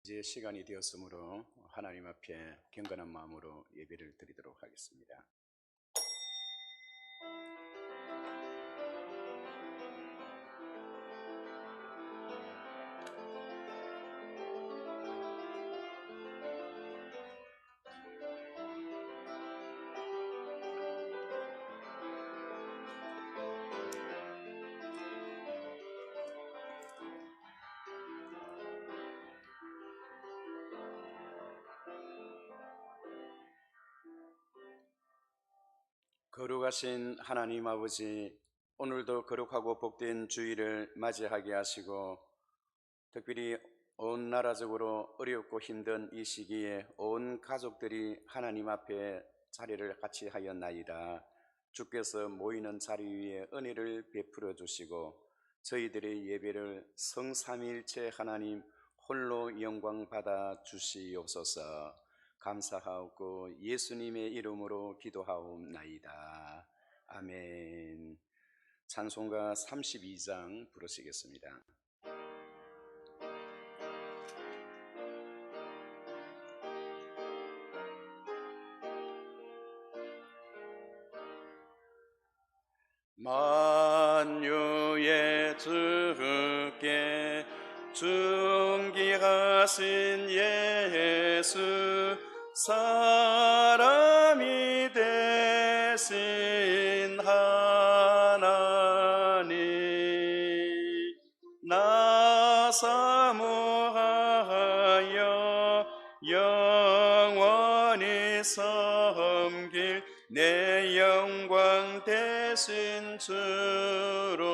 이제 시간이 되었으므로 하나님 앞에 경건한 마음으로 예배를 드리도록 하겠습니다. 거룩하신 하나님 아버지, 오늘도 거룩하고 복된 주일을 맞이하게 하시고 특별히 온 나라적으로 어렵고 힘든 이 시기에 온 가족들이 하나님 앞에 자리를 같이 하였나이다. 주께서 모이는 자리 위에 은혜를 베풀어 주시고 저희들의 예배를 성삼위일체 하나님 홀로 영광 받아 주시옵소서. 감사하고 예수님의 이름으로 기도하옵나이다. 아멘. 찬송가 32장 부르시겠습니다. 만유의 주께 존귀하신 예수, 사람이 되신 하나님, 나 사모하여 영원히 섬길 내 영광 되신 주로다.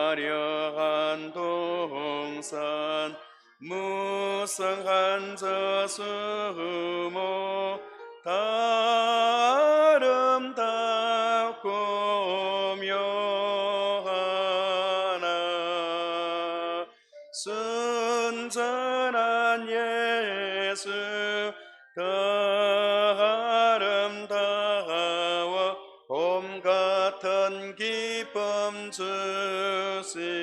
화려한 동산 무성한 저수모 다 아름답고 묘하나 순전한 예수 더 아름다워 봄 같은 기쁨 주시네.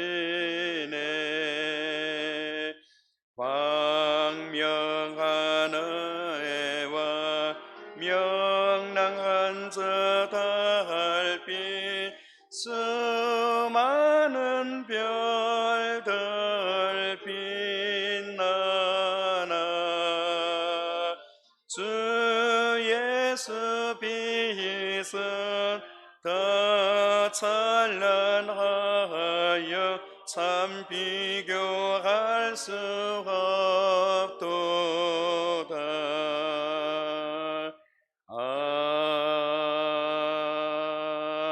광명한 은혜와 명랑한 저 달빛 수많은 별들 빛나나 주 예수 빛은 더 찬란하여 참 비교할 수 없도다.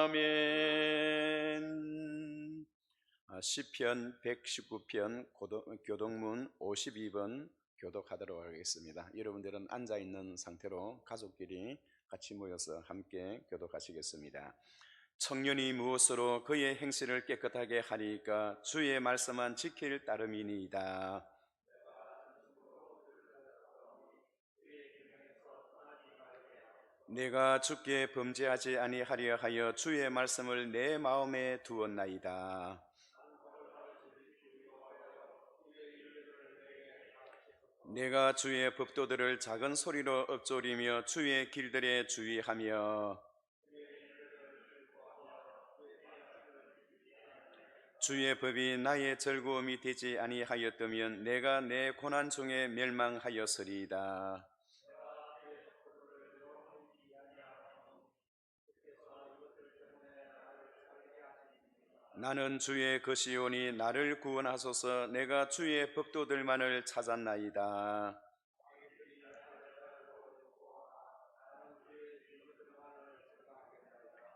아멘. 시편 119편 교독문 52번 교독하도록 하겠습니다. 여러분들은 앉아있는 상태로 가족끼리 같이 모여서 함께 교독하시겠습니다. 청년이 무엇으로 그의 행실을 깨끗하게 하리까? 주의 말씀만 지킬 따름이니이다. 내가 주께 범죄하지 아니하려 하여 주의 말씀을 내 마음에 두었나이다. 내가 주의 법도들을 작은 소리로 읊조리며 주의 길들에 주의하며 주의 법이 나의 즐거움이 되지 아니하였다면 내가 내 고난 중에 멸망하였으리이다. 나는 주의 것이오니 나를 구원하소서. 내가 주의 법도들만을 찾았나이다.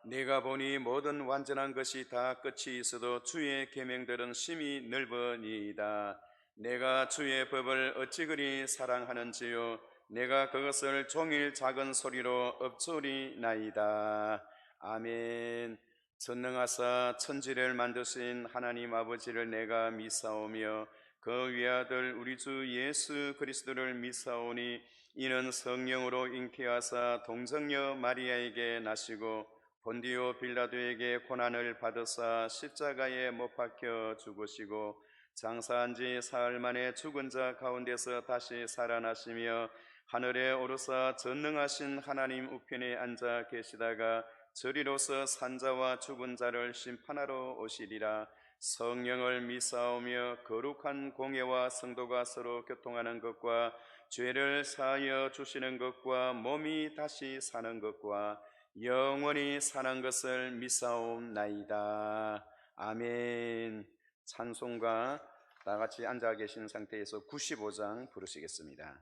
내가 보니 모든 완전한 것이 다 끝이 있어도 주의 계명들은 심히 넓으니이다. 내가 주의 법을 어찌 그리 사랑하는지요. 내가 그것을 종일 작은 소리로 읊조리나이다. 아멘. 전능하사 천지를 만드신 하나님 아버지를 내가 믿사오며 그 외아들 우리 주 예수 그리스도를 믿사오니 이는 성령으로 잉태하사 동정녀 마리아에게 나시고 본디오 빌라도에게 고난을 받으사 십자가에 못 박혀 죽으시고 장사한 지 사흘 만에 죽은 자 가운데서 다시 살아나시며 하늘에 오르사 전능하신 하나님 우편에 앉아 계시다가 저리로서 산자와 죽은 자를 심판하러 오시리라. 성령을 믿사오며 거룩한 공예와 성도가 서로 교통하는 것과 죄를 사하여 주시는 것과 몸이 다시 사는 것과 영원히 사는 것을 믿사옵나이다. 아멘. 찬송가 다 같이 앉아 계신 상태에서 95장 부르시겠습니다.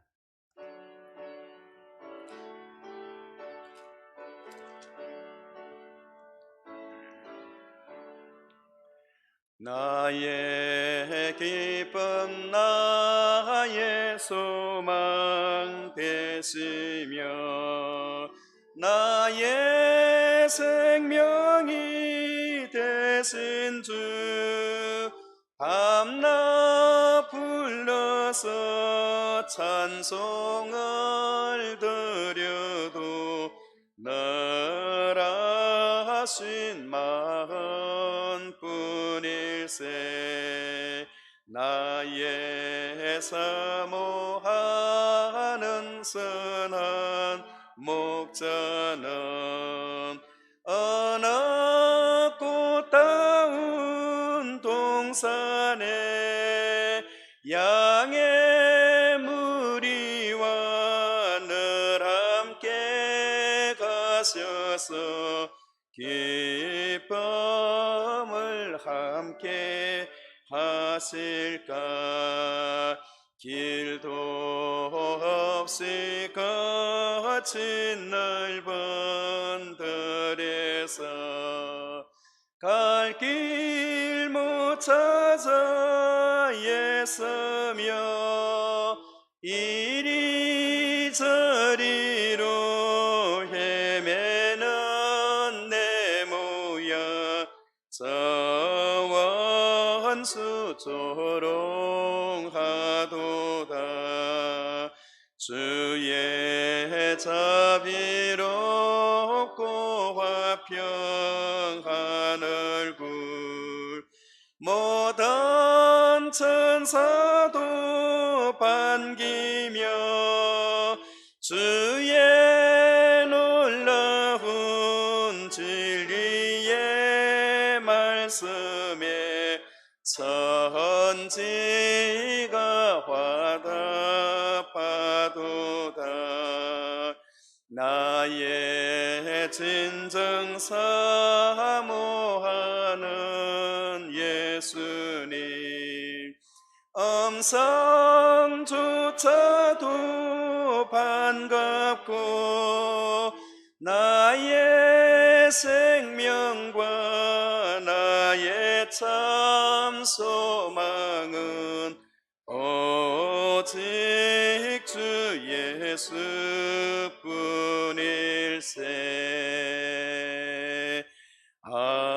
나의 기쁨 나의 소망 되시며 나의 생명이 되신 주 밤낮 불러서 찬송을 드려도 늘 하신 마음 뿐일세. 나의 사모하는 선한 목자는 어느 꽃다운 동산에 양의 무리와 늘 함께 가셔서 기쁨을 함께 하실까. 길도 없이 거친 넓은 들에서 갈 길 못 찾아 애쓰며 이리저리로 헤매는 내 모양 저원수 조롱하도다. 주의 자비롭고 화평한 얼굴 모든 천사도 반기며 주의 놀라운 진리의 말씀에 선지가 화답하도다. 나의 진정 사모하는 예수님 음성조차도 반갑고 나의 생명과 나의 참 소망은 오직 주 예수뿐일세. 아멘.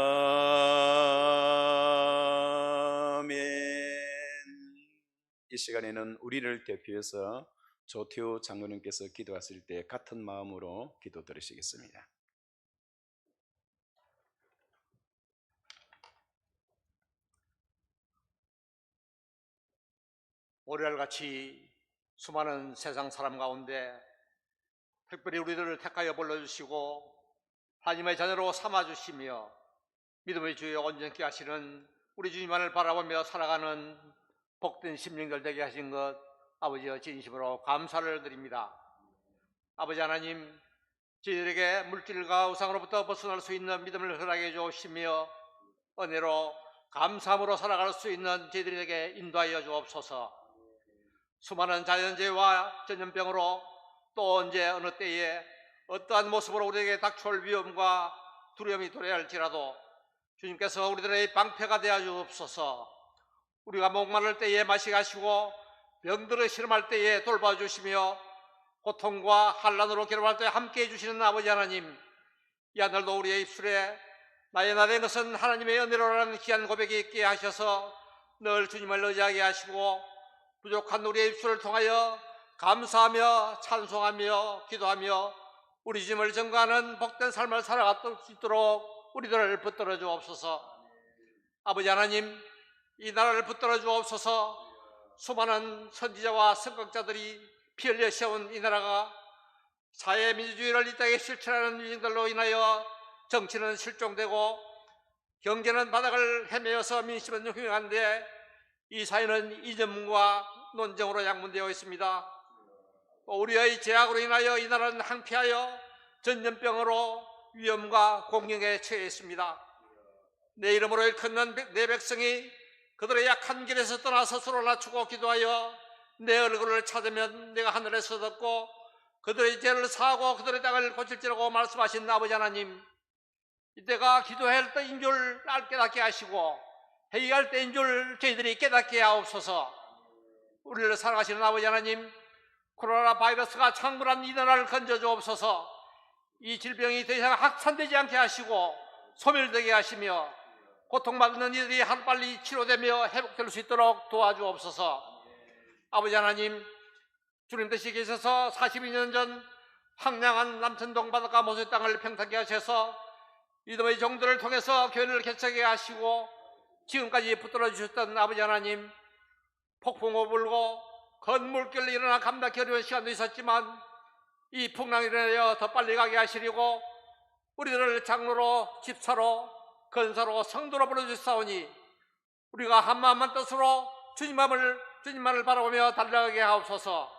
이 시간에는 우리를 대표해서 조태호 장로님께서 기도하실 때 같은 마음으로 기도 드리시겠습니다. 월요일같이 수많은 세상 사람 가운데 특별히 우리들을 택하여 불러주시고 하나님의 자녀로 삼아주시며 믿음의 주에 온전케 하시는 우리 주님만을 바라보며 살아가는 복된 심령들 되게 하신 것 아버지여 진심으로 감사를 드립니다. 아버지 하나님, 저희들에게 물질과 우상으로부터 벗어날 수 있는 믿음을 허락해 주시며 은혜로 감사함으로 살아갈 수 있는 저희들에게 인도하여 주옵소서. 수많은 자연재해와 전염병으로 또 언제 어느 때에 어떠한 모습으로 우리에게 닥쳐올 위험과 두려움이 도래할지라도 주님께서 우리들의 방패가 되어 주옵소서. 우리가 목마를 때에 마시게 하시고 병들어 시름할 때에 돌봐주시며 고통과 환난으로 괴로워할 때에 함께해 주시는 아버지 하나님, 이 하늘도 우리의 입술에 나의 나된 것은 하나님의 은혜로라는 귀한 고백이 있게 하셔서 늘 주님을 의지하게 하시고 부족한 우리의 입술을 통하여 감사하며 찬송하며 기도하며 우리 주님을 전가하는 복된 삶을 살아갈 수 있도록 우리들을 붙들어 주옵소서. 아버지 하나님, 이 나라를 붙들어 주옵소서. 수많은 선지자와 선각자들이 피 흘려 세운 이 나라가 사회민주주의를 이 땅에 실천하는 일들로 인하여 정치는 실종되고 경제는 바닥을 헤매어서 민심은 흉흉한데 이 사회는 이념과 논쟁으로 양분되어 있습니다. 우리의 제약으로 인하여 이 나라는 항폐하여 전염병으로 위험과 공경에 처해 있습니다. 내 이름으로 일컫는 내 백성이 그들의 약한 길에서 떠나 스스로 낮추고 기도하여 내 얼굴을 찾으면 내가 하늘에서 듣고 그들의 죄를 사하고 그들의 땅을 고칠지라고 말씀하신 아버지 하나님, 이때가 기도할 때인 줄 깨닫게 하시고 회개할 때인 줄 저희들이 깨닫게 하옵소서. 우리를 사랑하시는 아버지 하나님, 코로나 바이러스가 창궐한 이 나라를 건져주옵소서. 이 질병이 더 이상 확산되지 않게 하시고 소멸되게 하시며 고통받는 이들이 하루빨리 치료되며 회복될 수 있도록 도와주옵소서. 아버지 하나님, 주님 뜻이 계셔서 42년 전 황량한 남천동 바닷가 모세 땅을 평탄케 하셔서 이듬의 종들을 통해서 교회를 개척하게 하시고 지금까지 붙들어 주셨던 아버지 하나님, 폭풍우 불고 건물결로 일어나 감당하기 어려운 시간도 있었지만 이 풍랑이 일어나여 더 빨리 가게 하시려고 우리들을 장로로 집사로 건사로 성도로 불러주사오니 우리가 한마음한 뜻으로 주님만을 바라보며 달려가게 하옵소서.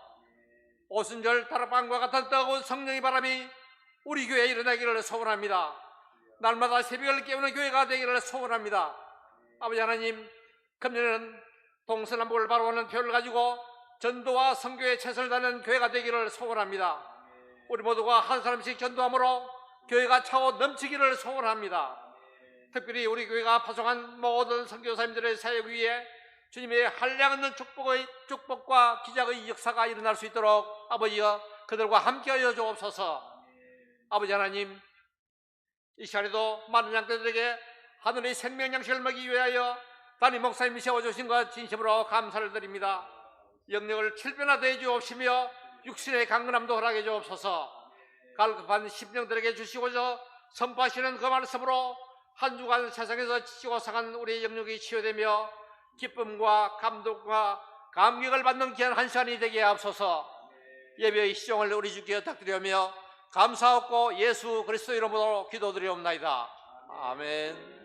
오순절 다락방과 같은 뜨거운 성령의 바람이 우리 교회에 일어나기를 소원합니다. 날마다 새벽을 깨우는 교회가 되기를 소원합니다. 아버지 하나님, 금년에는 동서남북을 바라보는 교회를 가지고 전도와 선교에 최선을 다하는 교회가 되기를 소원합니다. 우리 모두가 한 사람씩 전도함으로 교회가 차고 넘치기를 소원합니다. 특별히 우리 교회가 파송한 모든 선교사님들의 사역 위에 주님의 한량없는 축복과 기적의 역사가 일어날 수 있도록 아버지여 그들과 함께하여 주옵소서. 아버지 하나님, 이 시간에도 많은 양떼들에게 하늘의 생명 양식을 먹이기 위하여 담임 목사님이 세워주신 것 진심으로 감사를 드립니다. 영역을 칠변화되어 주옵시며 육신의 강건함도 허락해 주옵소서. 갈급한 심령들에게 주시고자 선포하시는 그 말씀으로 한 주간 세상에서 지치고 상한 우리의 영역이 치유되며 기쁨과 감동과 감격을 받는 귀한 한 시간이 되게 하옵소서. 예배의 시종을 우리 주께 부탁드리며 감사하고 예수 그리스도 이름으로 기도드리옵나이다. 아멘.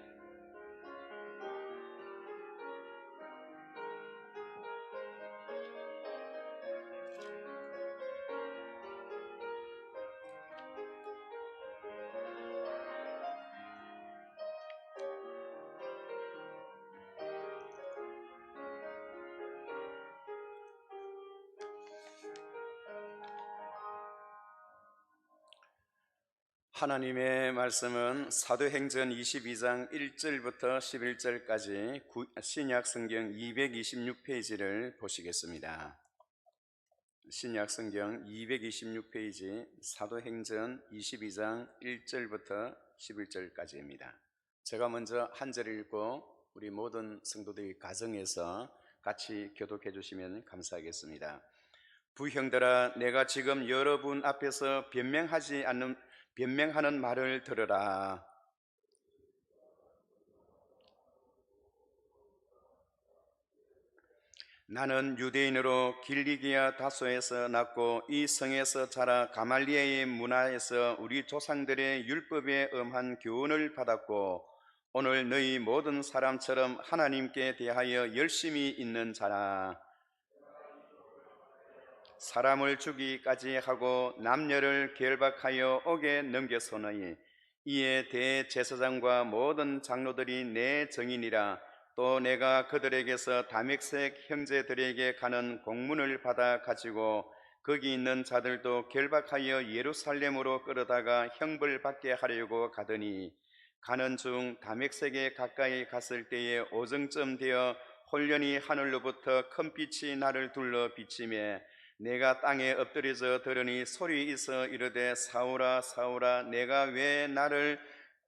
하나님의 말씀은 사도행전 22장 1절부터 11절까지 신약 성경 226페이지를 보시겠습니다. 신약 성경 226페이지 사도행전 22장 1절부터 11절까지입니다. 제가 먼저 한 절 읽고 우리 모든 성도들의 가정에서 같이 교독해 주시면 감사하겠습니다. 부형들아, 내가 지금 여러분 앞에서 변명하는 말을 들으라. 나는 유대인으로 길리기아 다소에서 났고 이 성에서 자라 가말리엘의 문화에서 우리 조상들의 율법에 엄한 교훈을 받았고 오늘 너희 모든 사람처럼 하나님께 대하여 열심히 있는 자라. 사람을 죽이기까지 하고 남녀를 결박하여 옥에 넘겨서너니 이에 대제사장과 모든 장로들이 내 증인이라. 또 내가 그들에게서 다맥색 형제들에게 가는 공문을 받아 가지고 거기 있는 자들도 결박하여 예루살렘으로 끌어다가 형벌받게 하려고 가더니 가는 중 다맥색에 가까이 갔을 때에 오정쯤 되어 홀연히 하늘로부터 큰 빛이 나를 둘러 비치매 내가 땅에 엎드려져 들으니 소리 있어 이르되 사울아 사울아 내가 왜 나를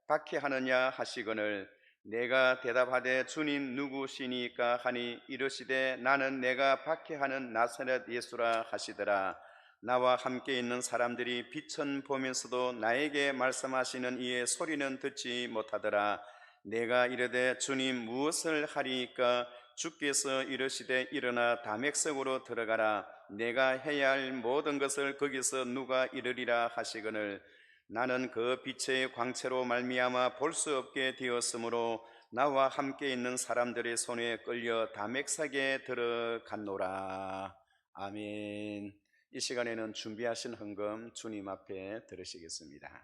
박해하느냐 하시거늘 내가 대답하되 주님 누구시니까 하니 이르시되 나는 내가 박해하는 나사렛 예수라 하시더라. 나와 함께 있는 사람들이 빛은 보면서도 나에게 말씀하시는 이의 소리는 듣지 못하더라. 내가 이르되 주님 무엇을 하리이까? 주께서 이르시되 일어나 다맥석으로 들어가라. 내가 해야 할 모든 것을 거기서 누가 이르리라 하시거늘 나는 그 빛의 광채로 말미암아 볼 수 없게 되었으므로 나와 함께 있는 사람들의 손에 끌려 다맥석에 들어갔노라. 아멘. 이 시간에는 준비하신 헌금 주님 앞에 들으시겠습니다.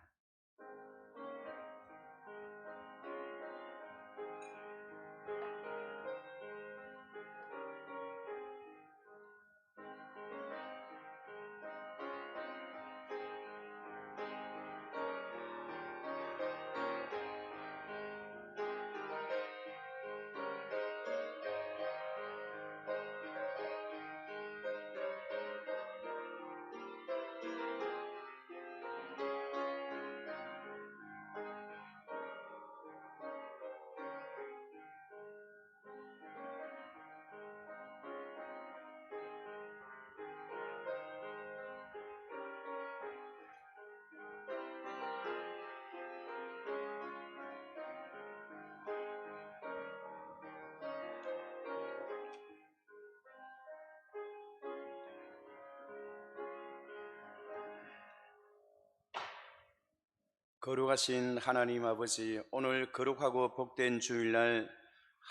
거룩하신 하나님 아버지, 오늘 거룩하고 복된 주일날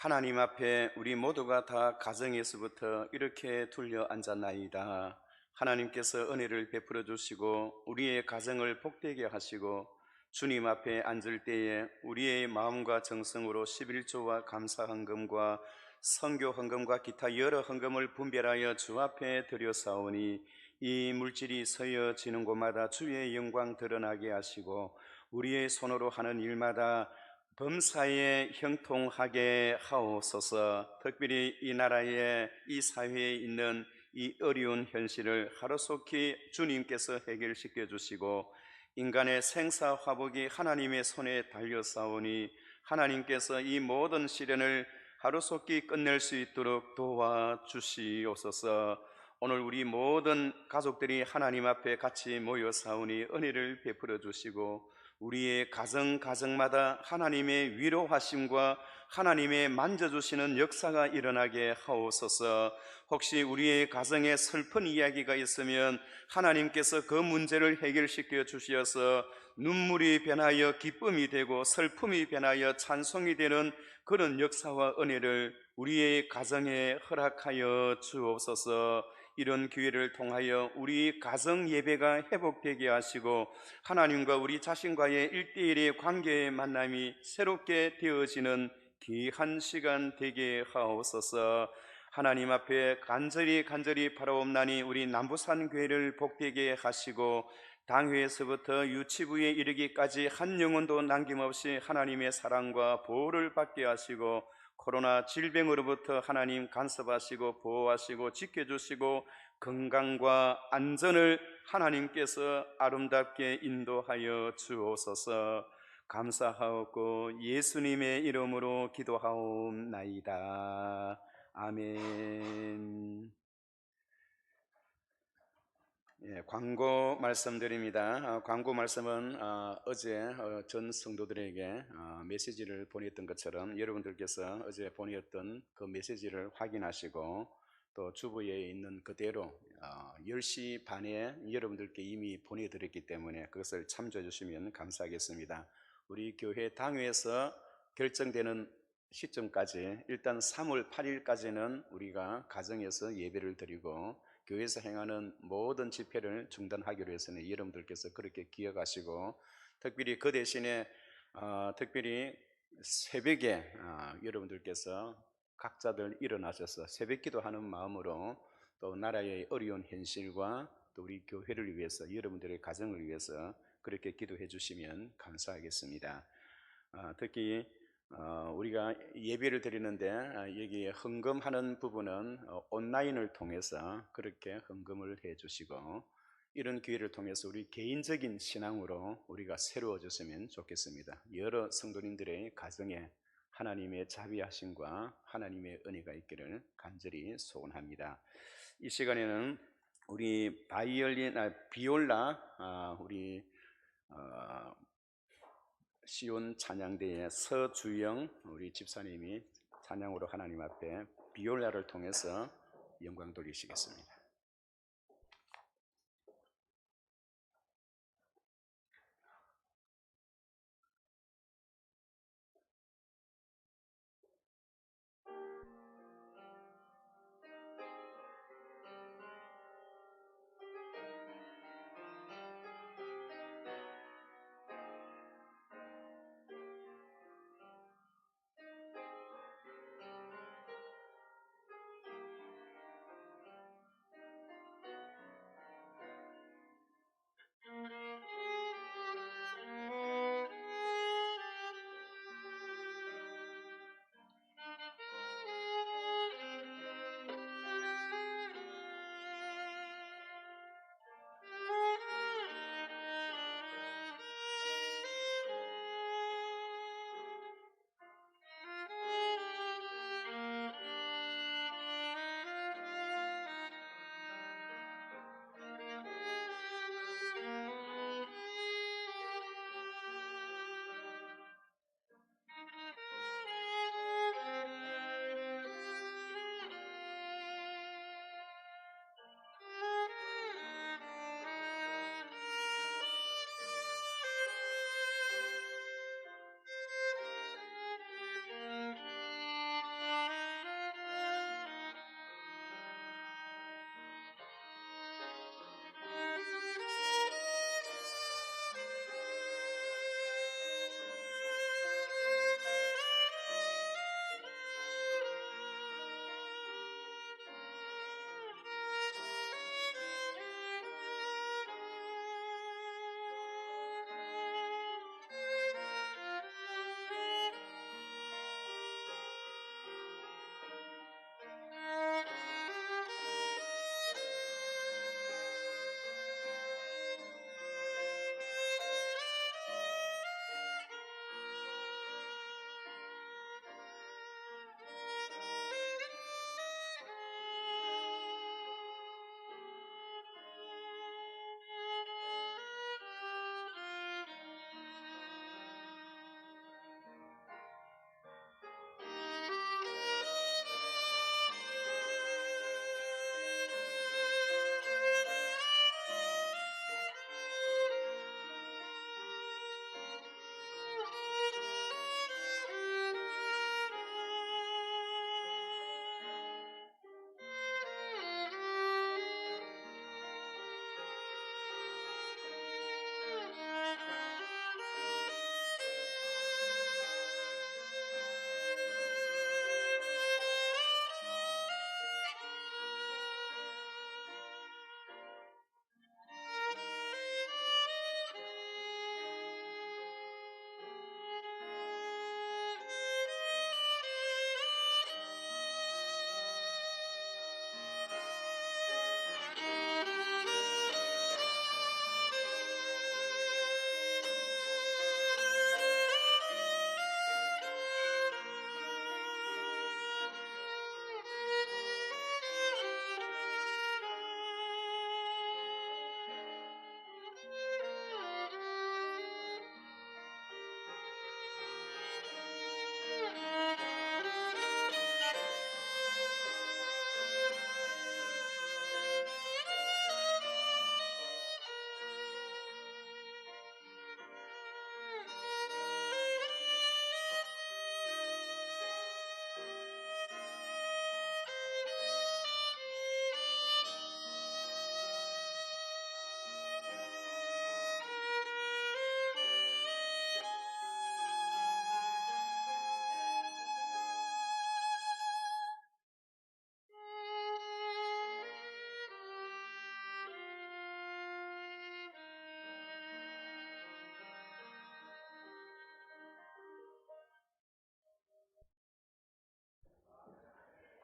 하나님 앞에 우리 모두가 다 가정에서부터 이렇게 둘려 앉았나이다. 하나님께서 은혜를 베풀어 주시고 우리의 가정을 복되게 하시고 주님 앞에 앉을 때에 우리의 마음과 정성으로 11조와 감사 헌금과 선교 헌금과 기타 여러 헌금을 분별하여 주 앞에 드려사오니 이 물질이 서여지는 곳마다 주의 영광 드러나게 하시고 우리의 손으로 하는 일마다 범사에 형통하게 하옵소서. 특별히 이 나라에 이 사회에 있는 이 어려운 현실을 하루속히 주님께서 해결시켜 주시고 인간의 생사화복이 하나님의 손에 달려싸우니 하나님께서 이 모든 시련을 하루속히 끝낼 수 있도록 도와주시옵소서. 오늘 우리 모든 가족들이 하나님 앞에 같이 모여 싸우니 은혜를 베풀어 주시고 우리의 가정마다 하나님의 위로하심과 하나님의 만져주시는 역사가 일어나게 하옵소서. 혹시 우리의 가정에 슬픈 이야기가 있으면 하나님께서 그 문제를 해결시켜 주셔서 눈물이 변하여 기쁨이 되고 슬픔이 변하여 찬송이 되는 그런 역사와 은혜를 우리의 가정에 허락하여 주옵소서. 이런 기회를 통하여 우리 가정 예배가 회복되게 하시고 하나님과 우리 자신과의 1대1의 관계의 만남이 새롭게 되어지는 귀한 시간 되게 하옵소서. 하나님 앞에 간절히 바라옵나니 우리 남부산 교회를 복되게 하시고 당회에서부터 유치부에 이르기까지 한 영혼도 남김없이 하나님의 사랑과 보호를 받게 하시고 코로나 질병으로부터 하나님 간섭하시고 보호하시고 지켜주시고 건강과 안전을 하나님께서 아름답게 인도하여 주옵소서. 감사하옵고 예수님의 이름으로 기도하옵나이다. 아멘. 광고 말씀드립니다. 광고 말씀은 어제 전 성도들에게 메시지를 보냈던 것처럼 여러분들께서 어제 보냈던 그 메시지를 확인하시고 또 주부에 있는 그대로 10시 반에 여러분들께 이미 보내드렸기 때문에 그것을 참조해 주시면 감사하겠습니다. 우리 교회 당회에서 결정되는 시점까지 일단 3월 8일까지는 우리가 가정에서 예배를 드리고 교회에서 행하는 모든 집회를 중단하기로 했으니 여러분들께서 그렇게 기억하시고 특별히 그 대신에 특별히 새벽에 여러분들께서 각자들 일어나셔서 새벽 기도하는 마음으로 또 나라의 어려운 현실과 또 우리 교회를 위해서 여러분들의 가정을 위해서 그렇게 기도해 주시면 감사하겠습니다. 특히 우리가 예배를 드리는데 여기 헌금하는 부분은 온라인을 통해서 그렇게 헌금을 해 주시고 이런 기회를 통해서 우리 개인적인 신앙으로 우리가 새로워졌으면 좋겠습니다. 여러 성도님들의 가정에 하나님의 자비하심과 하나님의 은혜가 있기를 간절히 소원합니다. 이 시간에는 우리 비올라 우리 시온 찬양대의 서주영 우리 집사님이 찬양으로 하나님 앞에 비올라를 통해서 영광 돌리시겠습니다.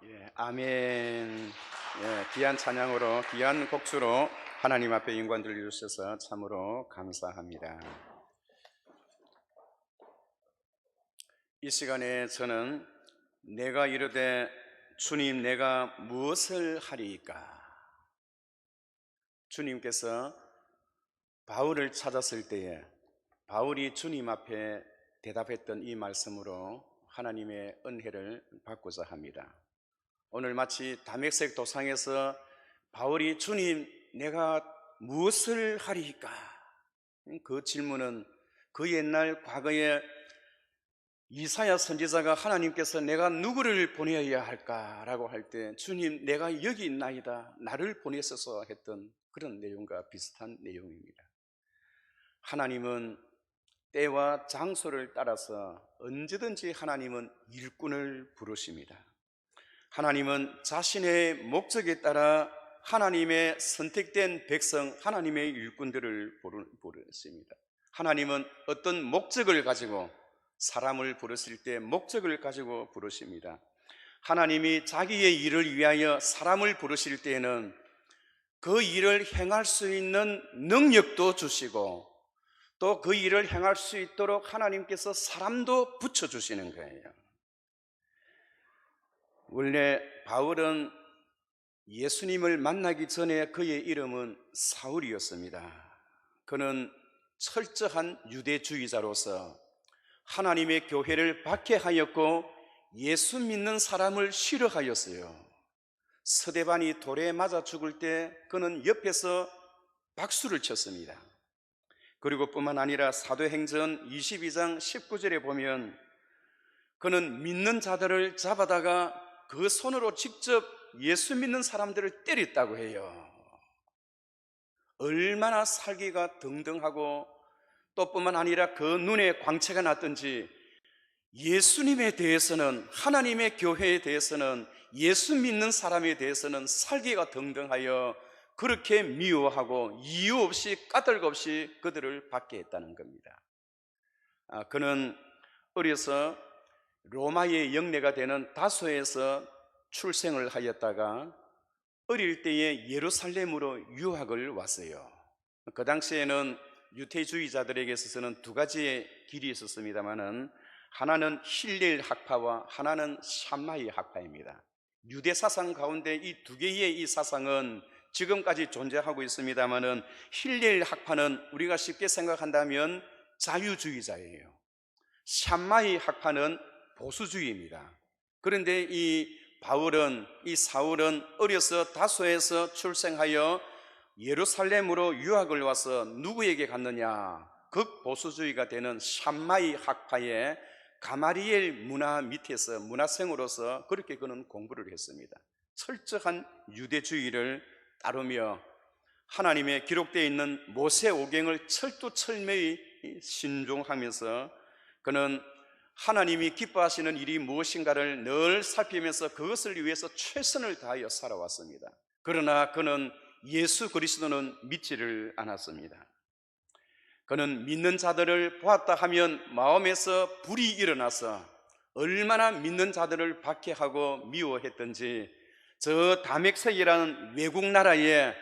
예, 아멘. 예, 귀한 찬양으로 귀한 곡수로 하나님 앞에 영광 돌려주셔서 참으로 감사합니다. 이 시간에 저는 내가 이르되 주님 내가 무엇을 하리이까 주님께서 바울을 찾았을 때에 바울이 주님 앞에 대답했던 이 말씀으로 하나님의 은혜를 받고자 합니다. 오늘 마치 다메섹 도상에서 바울이 주님 내가 무엇을 하리이까? 그 질문은 그 옛날 과거에 이사야 선지자가 하나님께서 내가 누구를 보내어야 할까라고 할 때 주님 내가 여기 있나이다 나를 보내소서 했던 그런 내용과 비슷한 내용입니다. 하나님은 때와 장소를 따라서 언제든지 하나님은 일꾼을 부르십니다. 하나님은 자신의 목적에 따라 하나님의 선택된 백성, 하나님의 일꾼들을 부르십니다. 하나님은 어떤 목적을 가지고 사람을 부르실 때 목적을 가지고 부르십니다. 하나님이 자기의 일을 위하여 사람을 부르실 때에는 그 일을 행할 수 있는 능력도 주시고 또 그 일을 행할 수 있도록 하나님께서 사람도 붙여주시는 거예요. 원래 바울은 예수님을 만나기 전에 그의 이름은 사울이었습니다. 그는 철저한 유대주의자로서 하나님의 교회를 박해하였고 예수 믿는 사람을 싫어하였어요. 스데반이 돌에 맞아 죽을 때 그는 옆에서 박수를 쳤습니다. 그리고 뿐만 아니라 사도행전 22장 19절에 보면 그는 믿는 자들을 잡아다가 그 손으로 직접 예수 믿는 사람들을 때렸다고 해요. 얼마나 살기가 등등하고 또 뿐만 아니라 그 눈에 광채가 났던지 예수님에 대해서는, 하나님의 교회에 대해서는, 예수 믿는 사람에 대해서는 살기가 등등하여 그렇게 미워하고 이유 없이 까닭 없이 그들을 받게 했다는 겁니다. 그는 어려서 로마의 영내가 되는 다소에서 출생을 하였다가 어릴 때에 예루살렘으로 유학을 왔어요. 그 당시에는 유태주의자들에게 있어서는 두 가지의 길이 있었습니다만은 하나는 힐렐 학파와 하나는 샴마이 학파입니다. 유대 사상 가운데 이 두 개의 이 사상은 지금까지 존재하고 있습니다만은 힐렐 학파는 우리가 쉽게 생각한다면 자유주의자예요. 샴마이 학파는 보수주의입니다. 그런데 이 사울은 어려서 다소에서 출생하여 예루살렘으로 유학을 와서 누구에게 갔느냐? 극보수주의가 되는 샴마이 학파의 가마리엘 문화 밑에서 문화생으로서 그렇게 그는 공부를 했습니다. 철저한 유대주의를 따르며 하나님의 기록되어 있는 모세오경을 철두철미히 신종하면서 그는 하나님이 기뻐하시는 일이 무엇인가를 늘 살피면서 그것을 위해서 최선을 다하여 살아왔습니다. 그러나 그는 예수 그리스도는 믿지를 않았습니다. 그는 믿는 자들을 보았다 하면 마음에서 불이 일어나서 얼마나 믿는 자들을 박해하고 미워했던지 저 다멕색이라는 외국 나라에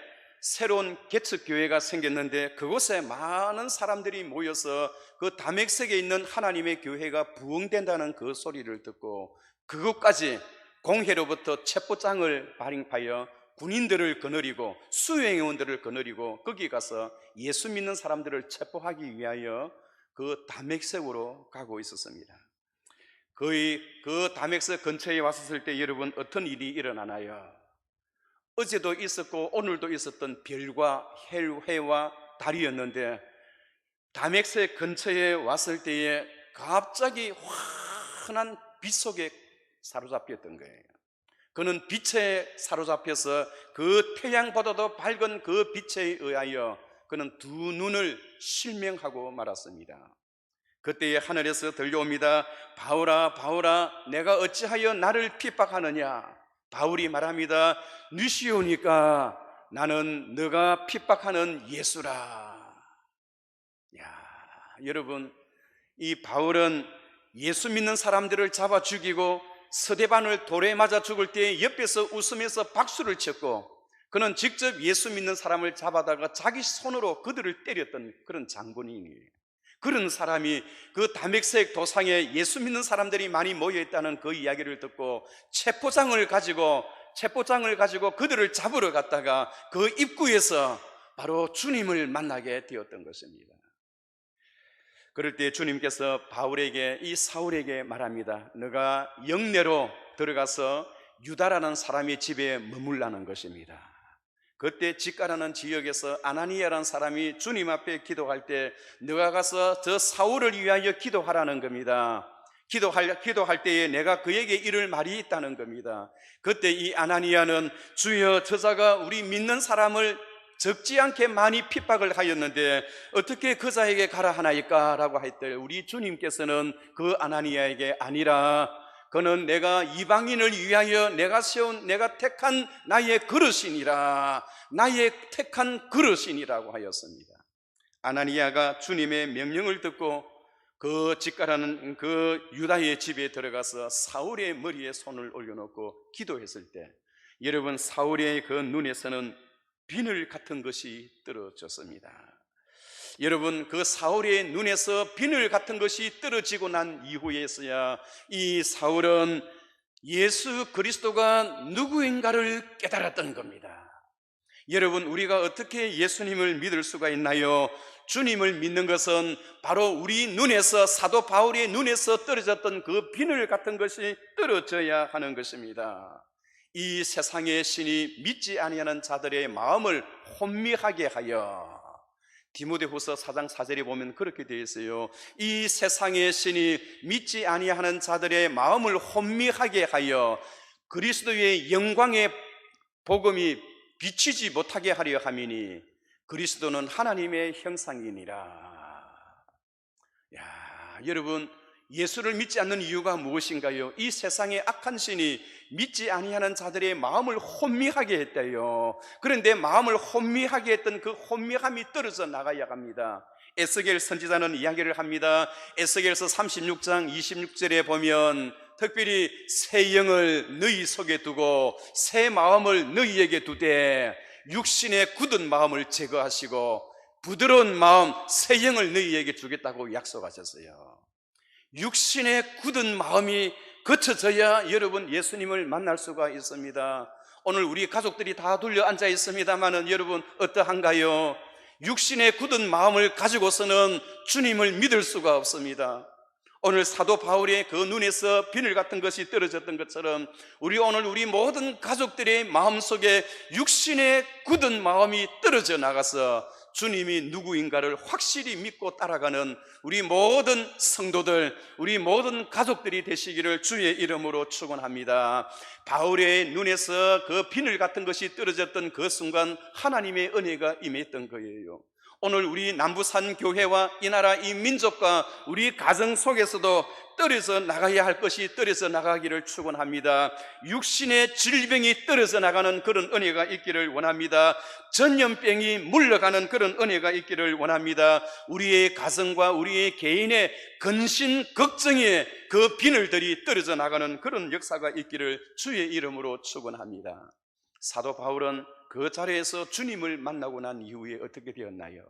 새로운 개척교회가 생겼는데 그곳에 많은 사람들이 모여서 그 다멕색에 있는 하나님의 교회가 부흥된다는 그 소리를 듣고 그것까지 공회로부터 첩보장을 발행하여 군인들을 거느리고 수행원들을 거느리고 거기 가서 예수 믿는 사람들을 체포하기 위하여 그 다멕색으로 가고 있었습니다. 거의 그 다멕색 근처에 왔을 때 여러분 어떤 일이 일어나나요? 어제도 있었고 오늘도 있었던 별과 해와 달이었는데 다멕색 근처에 왔을 때에 갑자기 환한 빛 속에 사로잡혔던 거예요. 그는 빛에 사로잡혀서 그 태양보다도 밝은 그 빛에 의하여 그는 두 눈을 실명하고 말았습니다. 그때에 하늘에서 들려옵니다. 바울아 바울아 내가 어찌하여 나를 핍박하느냐? 바울이 말합니다. 누시오니까 나는 너가 핍박하는 예수라. 여러분 이 바울은 예수 믿는 사람들을 잡아 죽이고 스데반을 돌에 맞아 죽을 때 옆에서 웃으면서 박수를 쳤고 그는 직접 예수 믿는 사람을 잡아다가 자기 손으로 그들을 때렸던 그런 장군이에요. 그런 사람이 그 다멕색 도상에 예수 믿는 사람들이 많이 모여있다는 그 이야기를 듣고 체포장을 가지고 그들을 잡으러 갔다가 그 입구에서 바로 주님을 만나게 되었던 것입니다. 그럴 때 주님께서 바울에게, 이 사울에게 말합니다. 너가 영내로 들어가서 유다라는 사람의 집에 머물라는 것입니다. 그때 직가라는 지역에서 아나니아라는 사람이 주님 앞에 기도할 때 너가 가서 저 사울을 위하여 기도하라는 겁니다. 기도할 때에 내가 그에게 이를 말이 있다는 겁니다. 그때 이 아나니아는 주여 저자가 우리 믿는 사람을 적지 않게 많이 핍박을 하였는데 어떻게 그자에게 가라 하나이까? 라고 할 때 우리 주님께서는 그 아나니아에게 아니라 그는 내가 이방인을 위하여 내가 택한 나의 그릇이니라, 나의 택한 그릇이니라고 하였습니다. 아나니아가 주님의 명령을 듣고 그 직가라는 그 유다의 집에 들어가서 사울의 머리에 손을 올려놓고 기도했을 때 여러분, 사울의 그 눈에서는 비늘 같은 것이 떨어졌습니다. 여러분, 그 사울의 눈에서 비늘 같은 것이 떨어지고 난 이후에서야 이 사울은 예수 그리스도가 누구인가를 깨달았던 겁니다. 여러분, 우리가 어떻게 예수님을 믿을 수가 있나요? 주님을 믿는 것은 바로 우리 눈에서, 사도 바울의 눈에서 떨어졌던 그 비늘 같은 것이 떨어져야 하는 것입니다. 이 세상의 신이 믿지 아니하는 자들의 마음을 혼미하게 하여, 디모데후서 4장 4절에 보면 그렇게 되어 있어요. 이 세상의 신이 믿지 아니하는 자들의 마음을 혼미하게 하여 그리스도의 영광의 복음이 비치지 못하게 하려 함이니 그리스도는 하나님의 형상이니라. 여러분, 예수를 믿지 않는 이유가 무엇인가요? 이 세상의 악한 신이 믿지 아니하는 자들의 마음을 혼미하게 했대요. 그런데 마음을 혼미하게 했던 그 혼미함이 떨어져 나가야 합니다. 에스겔 선지자는 이야기를 합니다. 에스겔서 36장 26절에 보면 특별히 새 영을 너희 속에 두고 새 마음을 너희에게 두되 육신의 굳은 마음을 제거하시고 부드러운 마음 새 영을 너희에게 주겠다고 약속하셨어요. 육신의 굳은 마음이 거쳐져야 여러분 예수님을 만날 수가 있습니다. 오늘 우리 가족들이 다 둘러 앉아 있습니다마는 여러분 어떠한가요? 육신의 굳은 마음을 가지고서는 주님을 믿을 수가 없습니다. 오늘 사도 바울의 그 눈에서 비늘 같은 것이 떨어졌던 것처럼 우리 모든 가족들의 마음속에 육신의 굳은 마음이 떨어져 나가서 주님이 누구인가를 확실히 믿고 따라가는 우리 모든 성도들, 우리 모든 가족들이 되시기를 주의 이름으로 축원합니다. 바울의 눈에서 그 비늘 같은 것이 떨어졌던 그 순간 하나님의 은혜가 임했던 거예요. 오늘 우리 남부산 교회와 이 나라 이 민족과 우리 가정 속에서도 떨어져 나가야 할 것이 떨어져 나가기를 축원합니다. 육신의 질병이 떨어져 나가는 그런 은혜가 있기를 원합니다. 전염병이 물러가는 그런 은혜가 있기를 원합니다. 우리의 가정과 우리의 개인의 근심 걱정의 그 비늘들이 떨어져 나가는 그런 역사가 있기를 주의 이름으로 축원합니다. 사도 바울은 그 자리에서 주님을 만나고 난 이후에 어떻게 되었나요?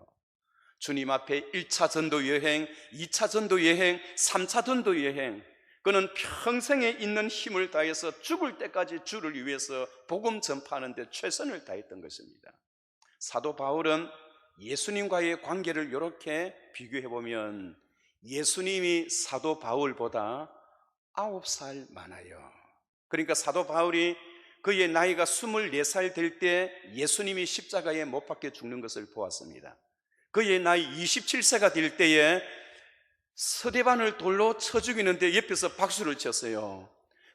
주님 앞에 1차 전도 여행, 2차 전도 여행, 3차 전도 여행, 그는 평생에 있는 힘을 다해서 죽을 때까지 주를 위해서 복음 전파하는 데 최선을 다했던 것입니다. 사도 바울은 예수님과의 관계를 이렇게 비교해 보면 예수님이 사도 바울보다 9살 많아요. 그러니까 사도 바울이 그의 나이가 24살 될 때 예수님이 십자가에 못 박혀 죽는 것을 보았습니다. 그의 나이 27세가 될 때에 서대반을 돌로 쳐 죽이는데 옆에서 박수를 쳤어요.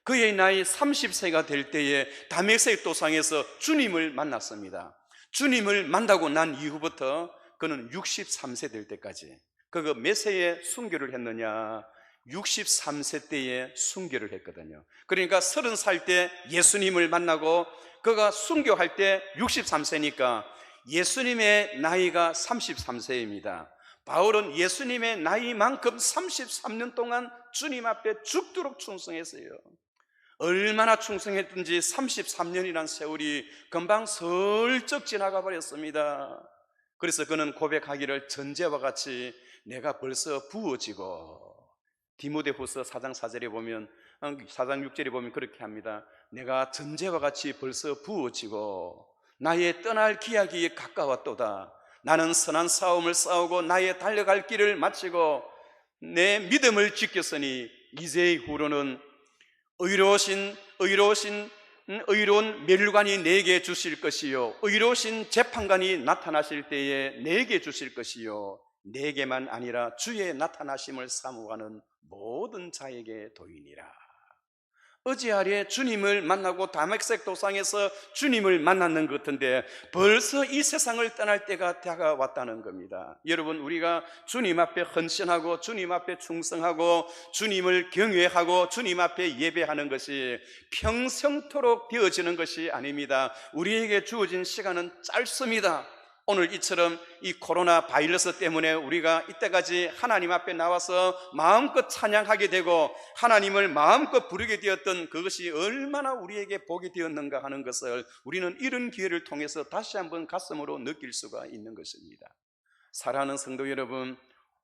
그의 나이 30세가 될 때에 다메섹 도상에서 주님을 만났습니다. 주님을 만나고 난 이후부터 그는 63세 될 때까지, 그가 몇 세에 순교를 했느냐? 63세 때에 순교를 했거든요. 그러니까 30살 때 예수님을 만나고 그가 순교할 때 63세니까 예수님의 나이가 33세입니다. 바울은 예수님의 나이만큼 33년 동안 주님 앞에 죽도록 충성했어요. 얼마나 충성했든지 33년이란 세월이 금방 슬쩍 지나가 버렸습니다. 그래서 그는 고백하기를 전제와 같이 내가 벌써 부어지고, 디모데후서 4장 4절에 보면, 4장 6절에 보면 그렇게 합니다. 내가 전제와 같이 벌써 부어지고 나의 떠날 기약이 가까웠도다. 나는 선한 싸움을 싸우고 나의 달려갈 길을 마치고 내 믿음을 지켰으니 이제 이후로는 의로운 멸관이 내게 주실 것이요 의로우신 재판관이 나타나실 때에 내게 주실 것이요 내게만 아니라 주의 나타나심을 사모하는 모든 자에게 도이니라. 어제아래 주님을 만나고 다메섹 도상에서 주님을 만났는 것 같은데 벌써 이 세상을 떠날 때가 다가왔다는 겁니다. 여러분, 우리가 주님 앞에 헌신하고 주님 앞에 충성하고 주님을 경외하고 주님 앞에 예배하는 것이 평생토록 되어지는 것이 아닙니다. 우리에게 주어진 시간은 짧습니다. 오늘 이처럼 이 코로나 바이러스 때문에 우리가 이때까지 하나님 앞에 나와서 마음껏 찬양하게 되고 하나님을 마음껏 부르게 되었던 그것이 얼마나 우리에게 복이 되었는가 하는 것을 우리는 이런 기회를 통해서 다시 한번 가슴으로 느낄 수가 있는 것입니다. 사랑하는 성도 여러분,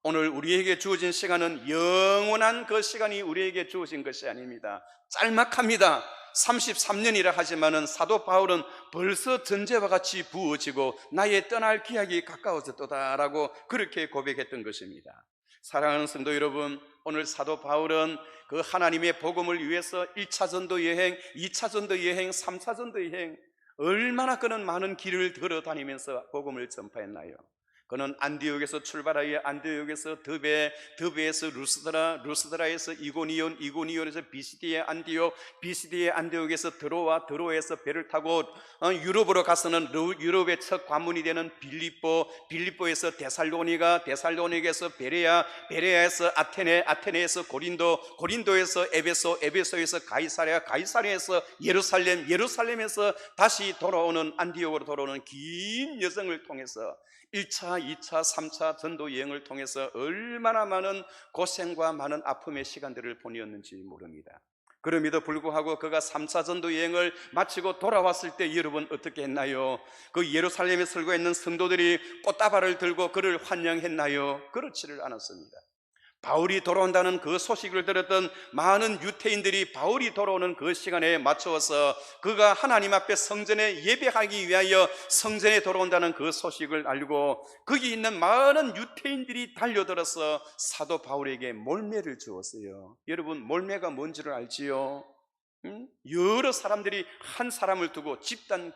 오늘 우리에게 주어진 시간은 영원한 그 시간이 우리에게 주어진 것이 아닙니다. 짤막합니다. 33년이라 하지만은 사도 바울은 벌써 전제와 같이 부어지고 나의 떠날 기약이 가까워졌도다라고 그렇게 고백했던 것입니다. 사랑하는 성도 여러분, 오늘 사도 바울은 그 하나님의 복음을 위해서 1차 전도 여행, 2차 전도 여행, 3차 전도 여행 얼마나 그는 많은 길을 걸어다니면서 복음을 전파했나요? 그는 안디옥에서 출발하여 안디옥에서 드베, 드베에서 루스드라, 루스드라에서 이고니온, 이고니온에서 비시디의 안디옥, 비시디의 안디옥에서 드로아, 드로에서 배를 타고 유럽으로 가서는 유럽의 첫 관문이 되는 빌립보, 빌립보에서 데살로니가, 데살로니가에서 베레아, 베레아에서 아테네, 아테네에서 고린도, 고린도에서 에베소, 에베소에서 가이사랴, 가이사랴에서 예루살렘, 예루살렘에서 다시 돌아오는 안디옥으로 돌아오는 긴 여정을 통해서 1차, 2차, 3차 전도 여행을 통해서 얼마나 많은 고생과 많은 아픔의 시간들을 보내었는지 모릅니다. 그럼에도 불구하고 그가 3차 전도 여행을 마치고 돌아왔을 때 여러분 어떻게 했나요? 그 예루살렘에 살고 있는 성도들이 꽃다발을 들고 그를 환영했나요? 그렇지를 않았습니다. 바울이 돌아온다는 그 소식을 들었던 많은 유태인들이 바울이 돌아오는 그 시간에 맞추어서 그가 하나님 앞에 성전에 예배하기 위하여 성전에 돌아온다는 그 소식을 알고 거기 있는 많은 유태인들이 달려들어서 사도 바울에게 몰매를 주었어요. 여러분, 몰매가 뭔지를 알지요? 여러 사람들이 한 사람을 두고 집단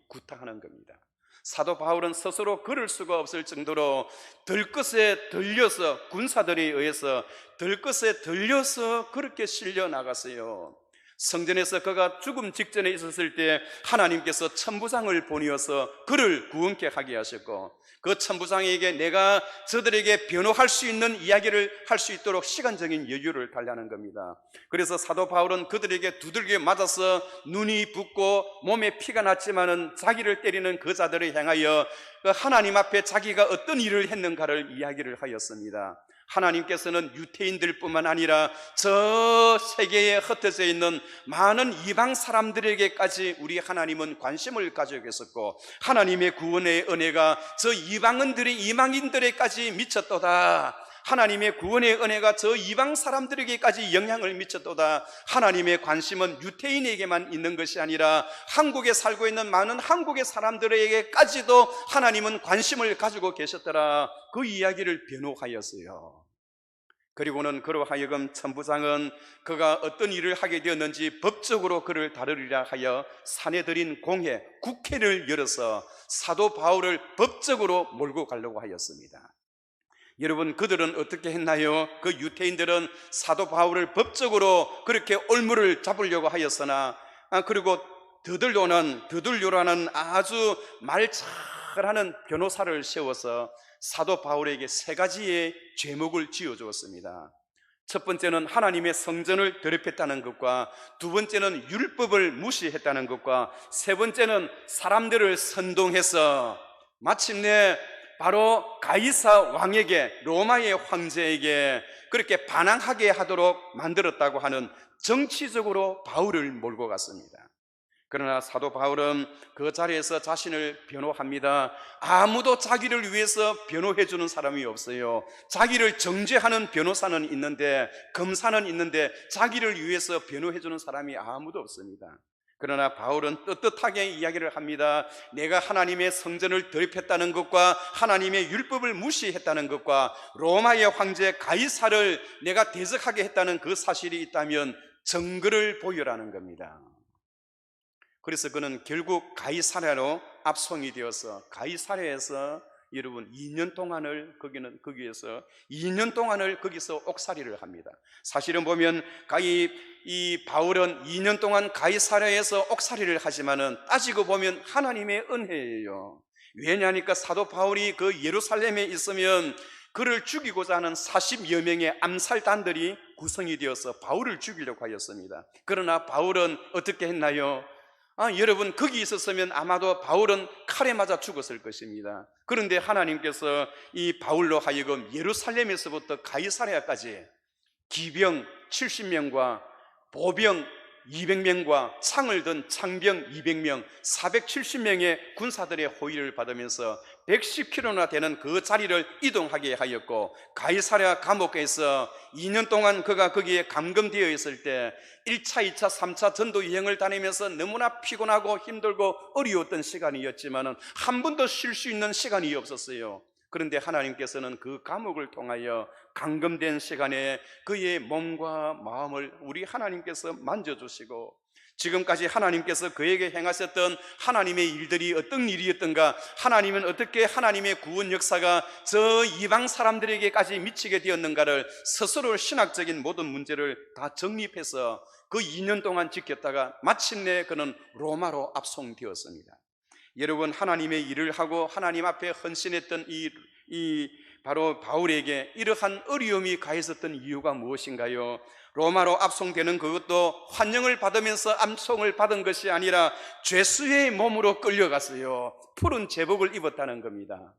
구타하는 겁니다. 사도 바울은 스스로 걸을 수가 없을 정도로 들것에 들려서 군사들에 의해서 들것에 들려서 그렇게 실려 나갔어요. 성전에서 그가 죽음 직전에 있었을 때 하나님께서 천부장을 보내어서 그를 구원케 하게 하셨고 그 천부장에게 내가 저들에게 변호할 수 있는 이야기를 할 수 있도록 시간적인 여유를 달라는 겁니다. 그래서 사도 바울은 그들에게 두들겨 맞아서 눈이 붓고 몸에 피가 났지만은 자기를 때리는 그 자들을 향하여 하나님 앞에 자기가 어떤 일을 했는가를 이야기를 하였습니다. 하나님께서는 유태인들뿐만 아니라 저 세계에 흩어져 있는 많은 이방 사람들에게까지 우리 하나님은 관심을 가지고 계셨고 하나님의 구원의 은혜가 저 이방인들에게까지 미쳤도다. 하나님의 구원의 은혜가 저 이방 사람들에게까지 영향을 미쳤도다. 하나님의 관심은 유태인에게만 있는 것이 아니라 한국에 살고 있는 많은 한국의 사람들에게까지도 하나님은 관심을 가지고 계셨더라. 그 이야기를 변호하였어요. 그리고는 그로 하여금 천부장은 그가 어떤 일을 하게 되었는지 법적으로 그를 다루리라 하여 사내들인 공회, 국회를 열어서 사도 바울을 법적으로 몰고 가려고 하였습니다. 여러분, 그들은 어떻게 했나요? 그 유태인들은 사도 바울을 법적으로 그렇게 올무를 잡으려고 하였으나 그리고 드들요라는 아주 말 잘하는 변호사를 세워서 사도 바울에게 3가지의 죄목을 지어주었습니다. 첫 번째는 하나님의 성전을 더럽혔다는 것과 두 번째는 율법을 무시했다는 것과 세 번째는 사람들을 선동해서 마침내 바로 가이사 왕에게, 로마의 황제에게 그렇게 반항하게 하도록 만들었다고 하는 정치적으로 바울을 몰고 갔습니다. 그러나 사도 바울은 그 자리에서 자신을 변호합니다. 아무도 자기를 위해서 변호해 주는 사람이 없어요. 자기를 정죄하는 변호사는 있는데, 검사는 있는데 자기를 위해서 변호해 주는 사람이 아무도 없습니다. 그러나 바울은 떳떳하게 이야기를 합니다. 내가 하나님의 성전을 더럽혔다는 것과 하나님의 율법을 무시했다는 것과 로마의 황제 가이사를 내가 대적하게 했다는 그 사실이 있다면 증거를 보여라는 겁니다. 그래서 그는 결국 가이사랴로 압송이 되어서 가이사랴에서 여러분 2년 동안을 거기에서 2년 동안을 거기서 옥살이를 합니다. 사실은 보면 이 바울은 2년 동안 가이사랴에서 옥살이를 하지만은 따지고 보면 하나님의 은혜예요. 왜냐하니까 사도 바울이 그 예루살렘에 있으면 그를 죽이고자 하는 40여 명의 암살단들이 구성이 되어서 바울을 죽이려고 하였습니다. 그러나 바울은 어떻게 했나요? 여러분 거기 있었으면 아마도 바울은 칼에 맞아 죽었을 것입니다. 그런데 하나님께서 이 바울로 하여금 예루살렘에서부터 가이사랴까지 기병 70명과 보병 200명과 창을 든 창병 200명 470명의 군사들의 호위를 받으면서 110km나 되는 그 자리를 이동하게 하였고, 가이사랴 감옥에서 2년 동안 그가 거기에 감금되어 있을 때 1차, 2차, 3차 전도 여행을 다니면서 너무나 피곤하고 힘들고 어려웠던 시간이었지만 한 번도 쉴 수 있는 시간이 없었어요. 그런데 하나님께서는 그 감옥을 통하여 감금된 시간에 그의 몸과 마음을 우리 하나님께서 만져주시고, 지금까지 하나님께서 그에게 행하셨던 하나님의 일들이 어떤 일이었던가, 하나님은 어떻게 하나님의 구원 역사가 저 이방 사람들에게까지 미치게 되었는가를 스스로 신학적인 모든 문제를 다 정립해서 그 2년 동안 지켰다가 마침내 그는 로마로 압송되었습니다. 여러분, 하나님의 일을 하고 하나님 앞에 헌신했던 바로 바울에게 이러한 어려움이 가했었던 이유가 무엇인가요? 로마로 압송되는 그것도 환영을 받으면서 압송을 받은 것이 아니라 죄수의 몸으로 끌려갔어요. 푸른 제복을 입었다는 겁니다.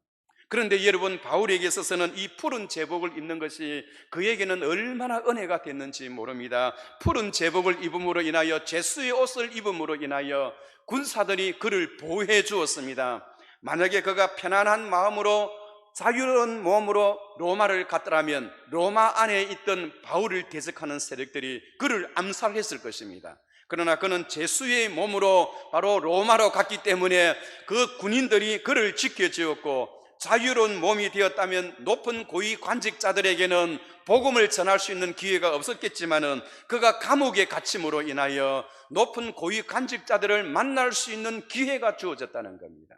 그런데 여러분, 바울에게 있어서는 이 푸른 제복을 입는 것이 그에게는 얼마나 은혜가 됐는지 모릅니다. 푸른 제복을 입음으로 인하여, 죄수의 옷을 입음으로 인하여 군사들이 그를 보호해 주었습니다. 만약에 그가 편안한 마음으로 자유로운 몸으로 로마를 갔더라면 로마 안에 있던 바울을 대적하는 세력들이 그를 암살했을 것입니다. 그러나 그는 죄수의 몸으로 바로 로마로 갔기 때문에 그 군인들이 그를 지켜주었고, 자유로운 몸이 되었다면 높은 고위 관직자들에게는 복음을 전할 수 있는 기회가 없었겠지만은 그가 감옥에 갇힘으로 인하여 높은 고위 관직자들을 만날 수 있는 기회가 주어졌다는 겁니다.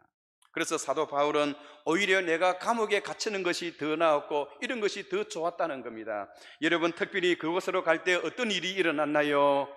그래서 사도 바울은 오히려 내가 감옥에 갇히는 것이 더 나았고 이런 것이 더 좋았다는 겁니다. 여러분, 특별히 그곳으로 갈 때 어떤 일이 일어났나요?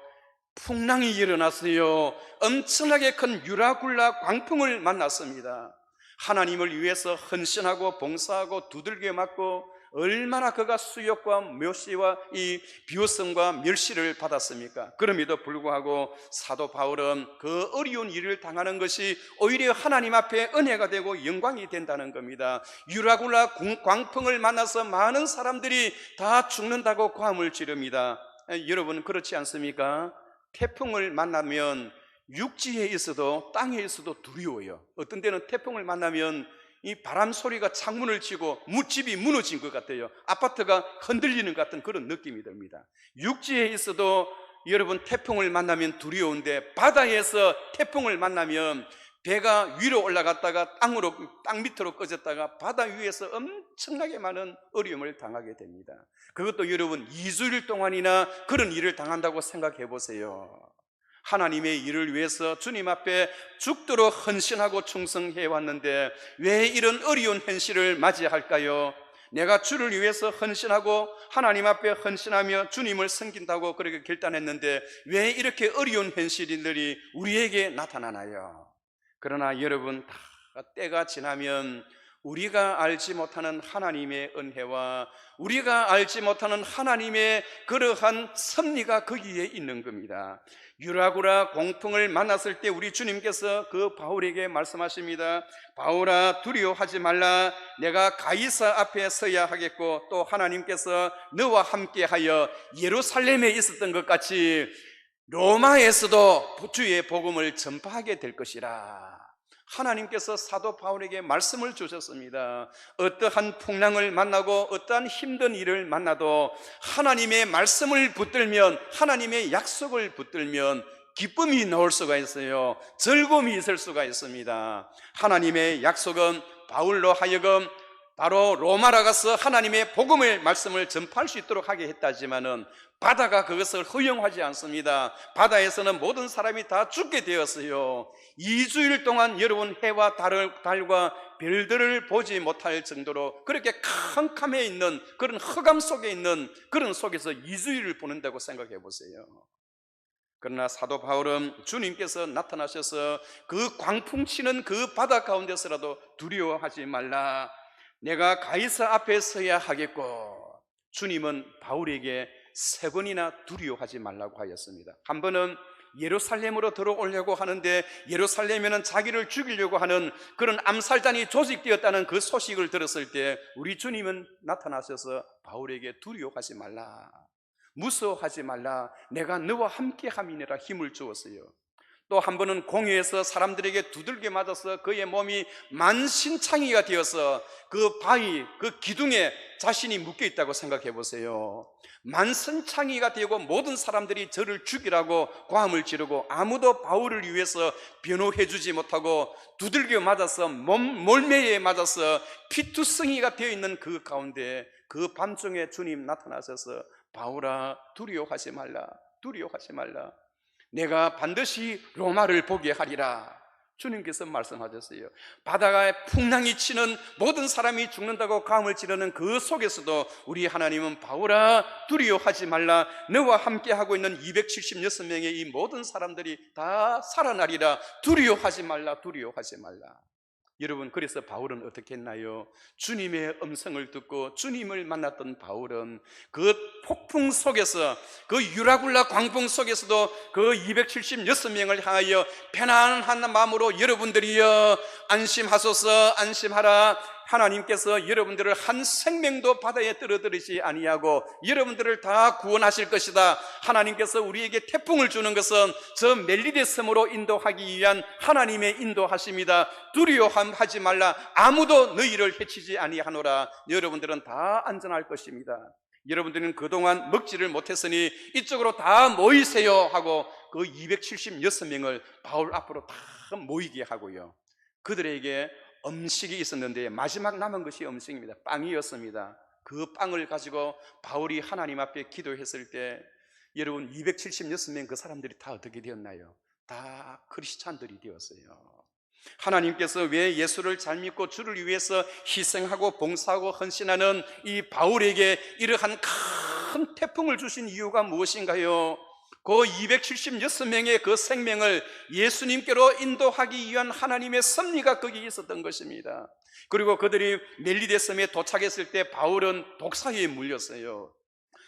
풍랑이 일어났어요. 엄청나게 큰 유라굴라 광풍을 만났습니다. 하나님을 위해서 헌신하고 봉사하고 두들겨 맞고 얼마나 그가 수욕과 묘시와 이 비호성과 멸시를 받았습니까? 그럼에도 불구하고 사도 바울은 그 어려운 일을 당하는 것이 오히려 하나님 앞에 은혜가 되고 영광이 된다는 겁니다. 유라굴라 광풍을 만나서 많은 사람들이 다 죽는다고 고함을 지릅니다. 여러분, 그렇지 않습니까? 태풍을 만나면 육지에 있어도 땅에 있어도 두려워요. 어떤 때는 태풍을 만나면 이 바람 소리가 창문을 치고 집이 무너진 것 같아요. 아파트가 흔들리는 것 같은 그런 느낌이 듭니다. 육지에 있어도 여러분 태풍을 만나면 두려운데, 바다에서 태풍을 만나면 배가 위로 올라갔다가 땅 밑으로 꺼졌다가 바다 위에서 엄청나게 많은 어려움을 당하게 됩니다. 그것도 여러분 2주일 동안이나 그런 일을 당한다고 생각해 보세요. 하나님의 일을 위해서 주님 앞에 죽도록 헌신하고 충성해 왔는데 왜 이런 어려운 현실을 맞이할까요? 내가 주를 위해서 헌신하고 하나님 앞에 헌신하며 주님을 섬긴다고 그렇게 결단했는데 왜 이렇게 어려운 현실들이 우리에게 나타나나요? 그러나 여러분, 다 때가 지나면 우리가 알지 못하는 하나님의 은혜와 우리가 알지 못하는 하나님의 그러한 섭리가 거기에 있는 겁니다. 유라굴라 공풍을 만났을 때 우리 주님께서 그 바울에게 말씀하십니다. 바울아, 두려워하지 말라. 내가 가이사 앞에 서야 하겠고 또 하나님께서 너와 함께하여 예루살렘에 있었던 것 같이 로마에서도 주의 복음을 전파하게 될 것이라. 하나님께서 사도 바울에게 말씀을 주셨습니다. 어떠한 풍랑을 만나고 어떠한 힘든 일을 만나도 하나님의 말씀을 붙들면, 하나님의 약속을 붙들면 기쁨이 나올 수가 있어요. 즐거움이 있을 수가 있습니다. 하나님의 약속은 바울로 하여금 바로 로마로 가서 하나님의 복음의 말씀을 전파할 수 있도록 하게 했다지만은 바다가 그것을 허용하지 않습니다. 바다에서는 모든 사람이 다 죽게 되었어요. 2주일 동안 여러분 해와 달과 별들을 보지 못할 정도로 그렇게 캄캄해 있는 그런 흑암 속에 있는 그런 속에서 2주일을 보낸다고 생각해 보세요. 그러나 사도 바울은 주님께서 나타나셔서 그 광풍 치는 그 바다 가운데서라도 두려워하지 말라. 내가 가이사 앞에 서야 하겠고, 주님은 바울에게 3번이나 두려워하지 말라고 하였습니다. 한 번은 예루살렘으로 들어오려고 하는데 예루살렘에는 자기를 죽이려고 하는 그런 암살단이 조직되었다는 그 소식을 들었을 때 우리 주님은 나타나셔서 바울에게 두려워하지 말라, 무서워하지 말라, 내가 너와 함께함이니라 힘을 주었어요. 또 한 번은 공회에서 사람들에게 두들겨 맞아서 그의 몸이 만신창이가 되어서 그 바위, 그 기둥에 자신이 묶여 있다고 생각해 보세요. 만신창이가 되고 모든 사람들이 저를 죽이라고 고함을 지르고 아무도 바울을 위해서 변호해 주지 못하고 두들겨 맞아서 몰매에 맞아서 피투성이가 되어 있는 그 가운데 그 밤중에 주님 나타나셔서 바울아, 두려워하지 말라, 두려워하지 말라, 내가 반드시 로마를 보게 하리라. 주님께서 말씀하셨어요. 바다가 풍랑이 치는 모든 사람이 죽는다고 고함을 지르는 그 속에서도 우리 하나님은 바울아, 두려워하지 말라, 너와 함께 하고 있는 276명의 이 모든 사람들이 다 살아나리라. 두려워하지 말라, 두려워하지 말라. 여러분, 그래서 바울은 어떻게 했나요? 주님의 음성을 듣고 주님을 만났던 바울은 그 폭풍 속에서, 그 유라굴라 광풍 속에서도 그 276명을 향하여 편안한 마음으로 여러분들이여 안심하소서, 안심하라, 하나님께서 여러분들을 한 생명도 바다에 떨어뜨리지 아니하고 여러분들을 다 구원하실 것이다. 하나님께서 우리에게 태풍을 주는 것은 저 멜리데 섬으로 인도하기 위한 하나님의 인도하심이다. 두려워하지 말라. 아무도 너희를 해치지 아니하노라. 여러분들은 다 안전할 것입니다. 여러분들은 그동안 먹지를 못했으니 이쪽으로 다 모이세요 하고 그 276명을 바울 앞으로 다 모이게 하고요, 그들에게 음식이 있었는데 마지막 남은 것이 음식입니다. 빵이었습니다. 그 빵을 가지고 바울이 하나님 앞에 기도했을 때 여러분 276명 그 사람들이 다 어떻게 되었나요? 다 크리스찬들이 되었어요. 하나님께서 왜 예수를 잘 믿고 주를 위해서 희생하고 봉사하고 헌신하는 이 바울에게 이러한 큰 태풍을 주신 이유가 무엇인가요? 그 276명의 그 생명을 예수님께로 인도하기 위한 하나님의 섭리가 거기에 있었던 것입니다. 그리고 그들이 멜리데 섬에 도착했을 때 바울은 독사에 물렸어요.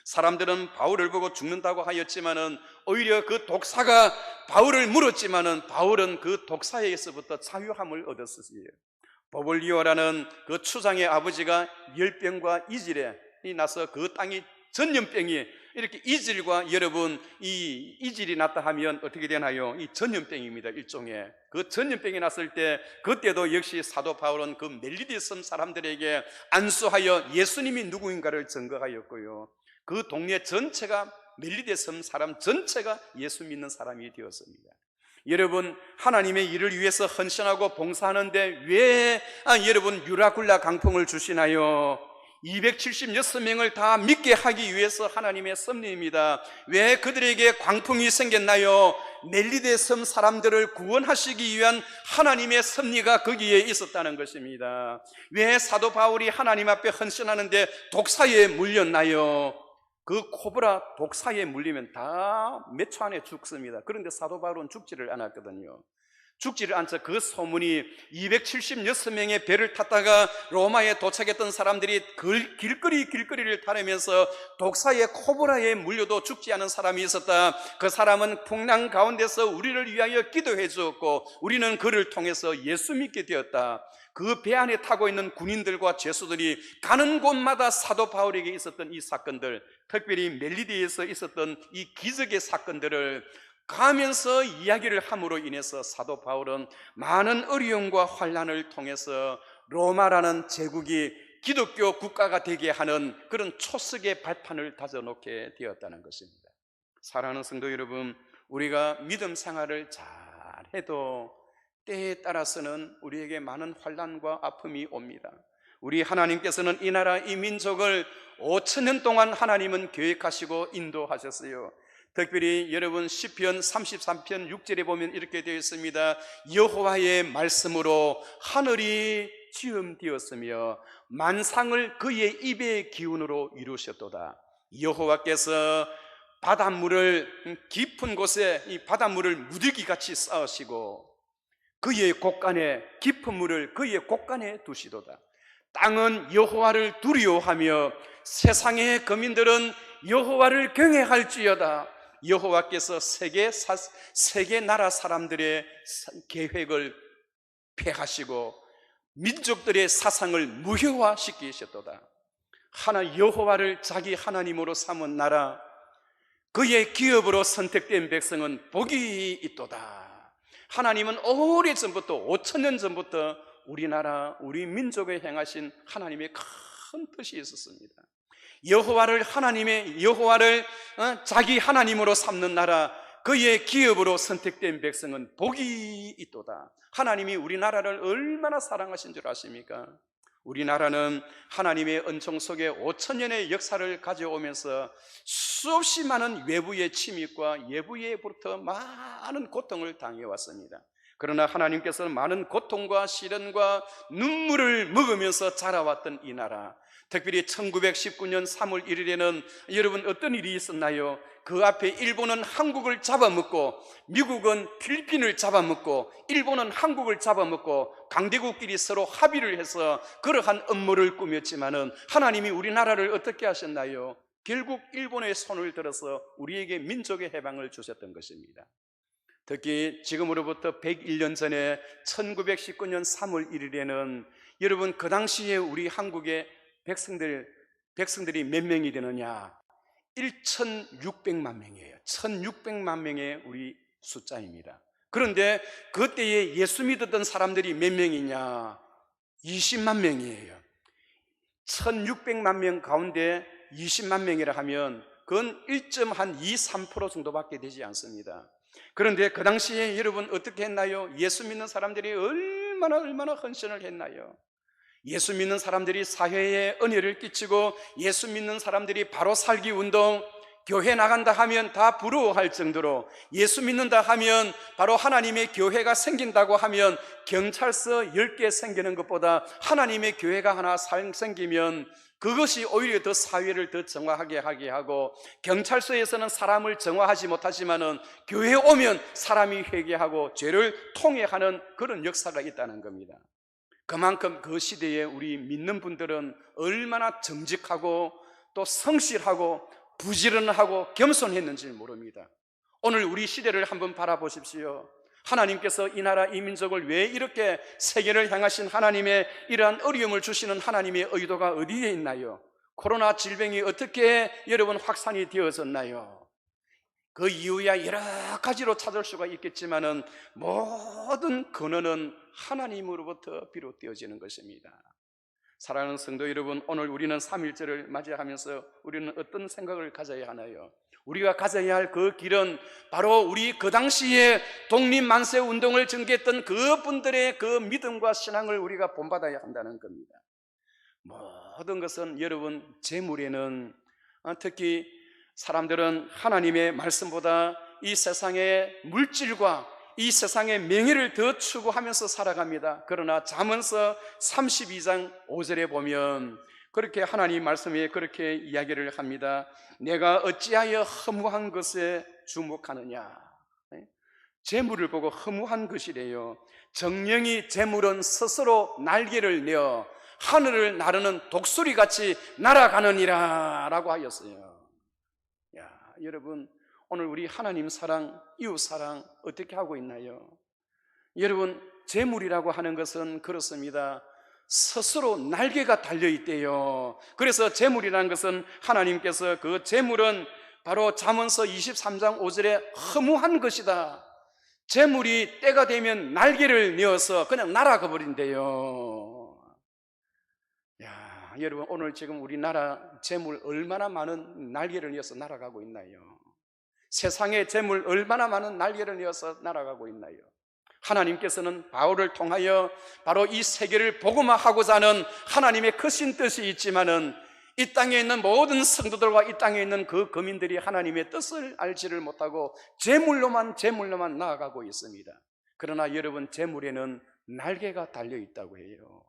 사람들은 바울을 보고 죽는다고 하였지만은 오히려 그 독사가 바울을 물었지만은 바울은 그 독사에서부터 자유함을 얻었어요. 보볼리오라는 그 추장의 아버지가 열병과 이질에 나서 그 땅이 전염병이 이렇게 이질과 여러분 이 이질이 났다 하면 어떻게 되나요? 이 전염병입니다. 일종의 그 전염병이 났을 때 그때도 역시 사도 바울은 그 멜리데 섬 사람들에게 안수하여 예수님이 누구인가를 증거하였고요, 그 동네 전체가 멜리데 섬 사람 전체가 예수 믿는 사람이 되었습니다. 여러분, 하나님의 일을 위해서 헌신하고 봉사하는데 왜 여러분 유라굴라 강풍을 주시나요? 276명을 다 믿게 하기 위해서 하나님의 섭리입니다. 왜 그들에게 광풍이 생겼나요? 멜리데 섬 사람들을 구원하시기 위한 하나님의 섭리가 거기에 있었다는 것입니다. 왜 사도 바울이 하나님 앞에 헌신하는데 독사에 물렸나요? 그 코브라 독사에 물리면 다 몇 초 안에 죽습니다. 그런데 사도 바울은 죽지를 않았거든요. 죽지를 않자 그 소문이 276명의 배를 탔다가 로마에 도착했던 사람들이 길거리를 다니면서 독사의 코브라에 물려도 죽지 않은 사람이 있었다. 그 사람은 풍랑 가운데서 우리를 위하여 기도해 주었고 우리는 그를 통해서 예수 믿게 되었다. 그 배 안에 타고 있는 군인들과 죄수들이 가는 곳마다 사도 바울에게 있었던 이 사건들, 특별히 멜리데에서 있었던 이 기적의 사건들을 가면서 이야기를 함으로 인해서 사도 바울은 많은 어려움과 환난을 통해서 로마라는 제국이 기독교 국가가 되게 하는 그런 초석의 발판을 다져놓게 되었다는 것입니다. 사랑하는 성도 여러분, 우리가 믿음 생활을 잘 해도 때에 따라서는 우리에게 많은 환난과 아픔이 옵니다. 우리 하나님께서는 이 나라 이 민족을 5,000년 동안 하나님은 계획하시고 인도하셨어요. 특별히 여러분 시편 33편 6절에 보면 이렇게 되어 있습니다. 여호와의 말씀으로 하늘이 지음되었으며 만상을 그의 입의 기운으로 이루셨도다. 여호와께서 바닷물을 깊은 곳에 이 바닷물을 무더기같이 쌓으시고 그의 곳간에 깊은 물을 그의 곳간에 두시도다. 땅은 여호와를 두려워하며 세상의 거민들은 여호와를 경외할지어다. 여호와께서 세계 나라 사람들의 계획을 폐하시고 민족들의 사상을 무효화시키셨도다. 여호와를 자기 하나님으로 삼은 나라, 그의 기업으로 선택된 백성은 복이 있도다. 하나님은 오래전부터 5,000년 전부터 우리나라 우리 민족에 행하신 하나님의 큰 뜻이 있었습니다. 여호와를 자기 하나님으로 삼는 나라, 그의 기업으로 선택된 백성은 복이 있도다. 하나님이 우리나라를 얼마나 사랑하신 줄 아십니까? 우리나라는 하나님의 은총 속에 5,000년의 역사를 가져오면서 수없이 많은 외부의 침입과 예부에부터 많은 고통을 당해왔습니다. 그러나 하나님께서는 많은 고통과 시련과 눈물을 먹으면서 자라왔던 이 나라, 특별히 1919년 3월 1일에는 여러분 어떤 일이 있었나요? 그 앞에 일본은 한국을 잡아먹고 미국은 필리핀을 잡아먹고 일본은 한국을 잡아먹고 강대국끼리 서로 합의를 해서 그러한 음모를 꾸몄지만은 하나님이 우리나라를 어떻게 하셨나요? 결국 일본의 손을 들어서 우리에게 민족의 해방을 주셨던 것입니다. 특히 지금으로부터 101년 전에 1919년 3월 1일에는 여러분 그 당시에 우리 한국의 백성들이 몇 명이 되느냐? 1,600만 명이에요. 1,600만 명의 우리 숫자입니다. 그런데 그때에 예수 믿었던 사람들이 몇 명이냐? 20만 명이에요. 1,600만 명 가운데 20만 명이라 하면 그건 1.23% 정도밖에 되지 않습니다. 그런데 그 당시에 여러분 어떻게 했나요? 예수 믿는 사람들이 얼마나 헌신을 했나요? 예수 믿는 사람들이 사회에 은혜를 끼치고 예수 믿는 사람들이 바로 살기 운동, 교회 나간다 하면 다 부러워할 정도로, 예수 믿는다 하면 바로 하나님의 교회가 생긴다고 하면 경찰서 10개 생기는 것보다 하나님의 교회가 하나 생기면 그것이 오히려 더 사회를 더 정화하게 하게 하고, 경찰서에서는 사람을 정화하지 못하지만은 교회에 오면 사람이 회개하고 죄를 통회하는 그런 역사가 있다는 겁니다. 그만큼 그 시대에 우리 믿는 분들은 얼마나 정직하고 또 성실하고 부지런하고 겸손했는지 모릅니다. 오늘 우리 시대를 한번 바라보십시오. 하나님께서 이 나라 이 민족을 왜 이렇게 세계를 향하신 하나님의 이러한 어려움을 주시는 하나님의 의도가 어디에 있나요? 코로나 질병이 어떻게 여러분 확산이 되어졌나요? 그 이유야 여러 가지로 찾을 수가 있겠지만은 모든 근원은 하나님으로부터 비롯되어지는 것입니다. 사랑하는 성도 여러분, 오늘 우리는 3.1절을 맞이하면서 우리는 어떤 생각을 가져야 하나요? 우리가 가져야 할 그 길은 바로 우리 그 당시에 독립만세 운동을 전개했던 그분들의 그 믿음과 신앙을 우리가 본받아야 한다는 겁니다. 모든 것은 여러분 재물에는 특히 사람들은 하나님의 말씀보다 이 세상의 물질과 이 세상의 명예를 더 추구하면서 살아갑니다. 그러나 잠언서 32장 5절에 보면 그렇게 하나님 말씀에 그렇게 이야기를 합니다. 내가 어찌하여 허무한 것에 주목하느냐? 재물을 보고 허무한 것이래요. 정령이 재물은 스스로 날개를 내어 하늘을 나르는 독수리같이 날아가느니라 라고 하였어요. 여러분, 오늘 우리 하나님 사랑, 이웃 사랑 어떻게 하고 있나요? 여러분, 재물이라고 하는 것은 그렇습니다. 스스로 날개가 달려있대요. 그래서 재물이라는 것은 하나님께서 그 재물은 바로 잠언서 23장 5절에 허무한 것이다. 재물이 때가 되면 날개를 내어서 그냥 날아가 버린대요. 여러분, 오늘 지금 우리나라 재물 얼마나 많은 날개를 이어서 날아가고 있나요? 세상의 재물 얼마나 많은 날개를 이어서 날아가고 있나요? 하나님께서는 바울을 통하여 바로 이 세계를 복음화하고자 하는 하나님의 크신 뜻이 있지만은 이 땅에 있는 모든 성도들과 이 땅에 있는 그 거민들이 하나님의 뜻을 알지를 못하고 재물로만 나아가고 있습니다. 그러나 여러분, 재물에는 날개가 달려 있다고 해요.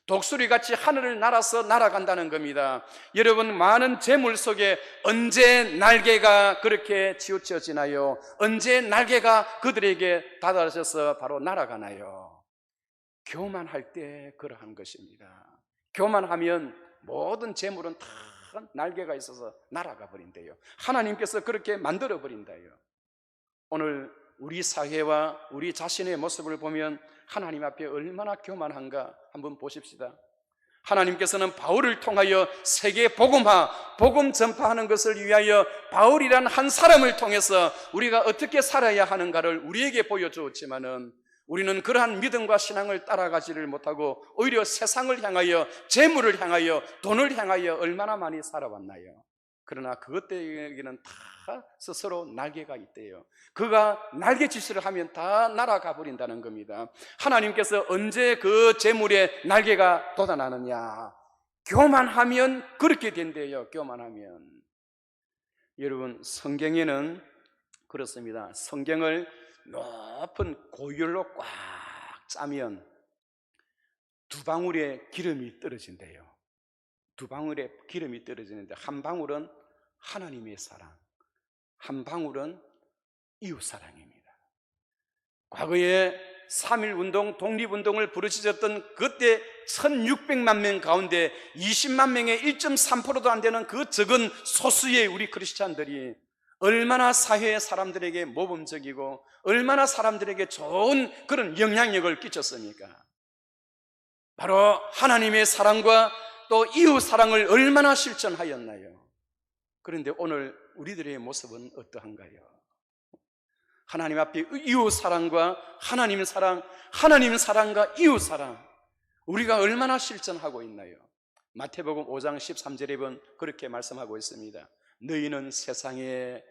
독수리같이 하늘을 날아서 날아간다는 겁니다. 여러분, 많은 재물 속에 언제 날개가 그렇게 치우쳐지나요? 언제 날개가 그들에게 닫아져서 바로 날아가나요? 교만할 때 그러한 것입니다. 교만하면 모든 재물은 다 날개가 있어서 날아가 버린대요. 하나님께서 그렇게 만들어 버린다요. 오늘 우리 사회와 우리 자신의 모습을 보면 하나님 앞에 얼마나 교만한가 한번 보십시다. 하나님께서는 바울을 통하여 세계 복음화, 복음 전파하는 것을 위하여 바울이란 한 사람을 통해서 우리가 어떻게 살아야 하는가를 우리에게 보여주었지만은 우리는 그러한 믿음과 신앙을 따라가지를 못하고 오히려 세상을 향하여, 재물을 향하여, 돈을 향하여 얼마나 많이 살아왔나요? 그러나 그것들에게는 다 스스로 날개가 있대요. 그가 날개짓을 하면 다 날아가 버린다는 겁니다. 하나님께서 언제 그 재물에 날개가 돋아나느냐? 교만하면 그렇게 된대요. 교만하면. 여러분, 성경에는 그렇습니다. 성경을 높은 고열로 꽉 짜면 두 방울의 기름이 떨어진대요. 두 방울의 기름이 떨어지는데 한 방울은 하나님의 사랑, 한 방울은 이웃 사랑입니다. 과거에 3.1운동, 독립운동을 부르짖었던 그때 1600만 명 가운데 20만 명의 1.3%도 안 되는 그 적은 소수의 우리 크리스찬들이 얼마나 사회의 사람들에게 모범적이고 얼마나 사람들에게 좋은 그런 영향력을 끼쳤습니까? 바로 하나님의 사랑과 또 이웃 사랑을 얼마나 실천하였나요? 그런데 오늘 우리들의 모습은 어떠한가요? 하나님 앞에 이웃 사랑과 하나님 사랑, 하나님 사랑과 이웃 사랑, 우리가 얼마나 실천하고 있나요? 마태복음 5장 13절에 보면 그렇게 말씀하고 있습니다. 너희는 세상의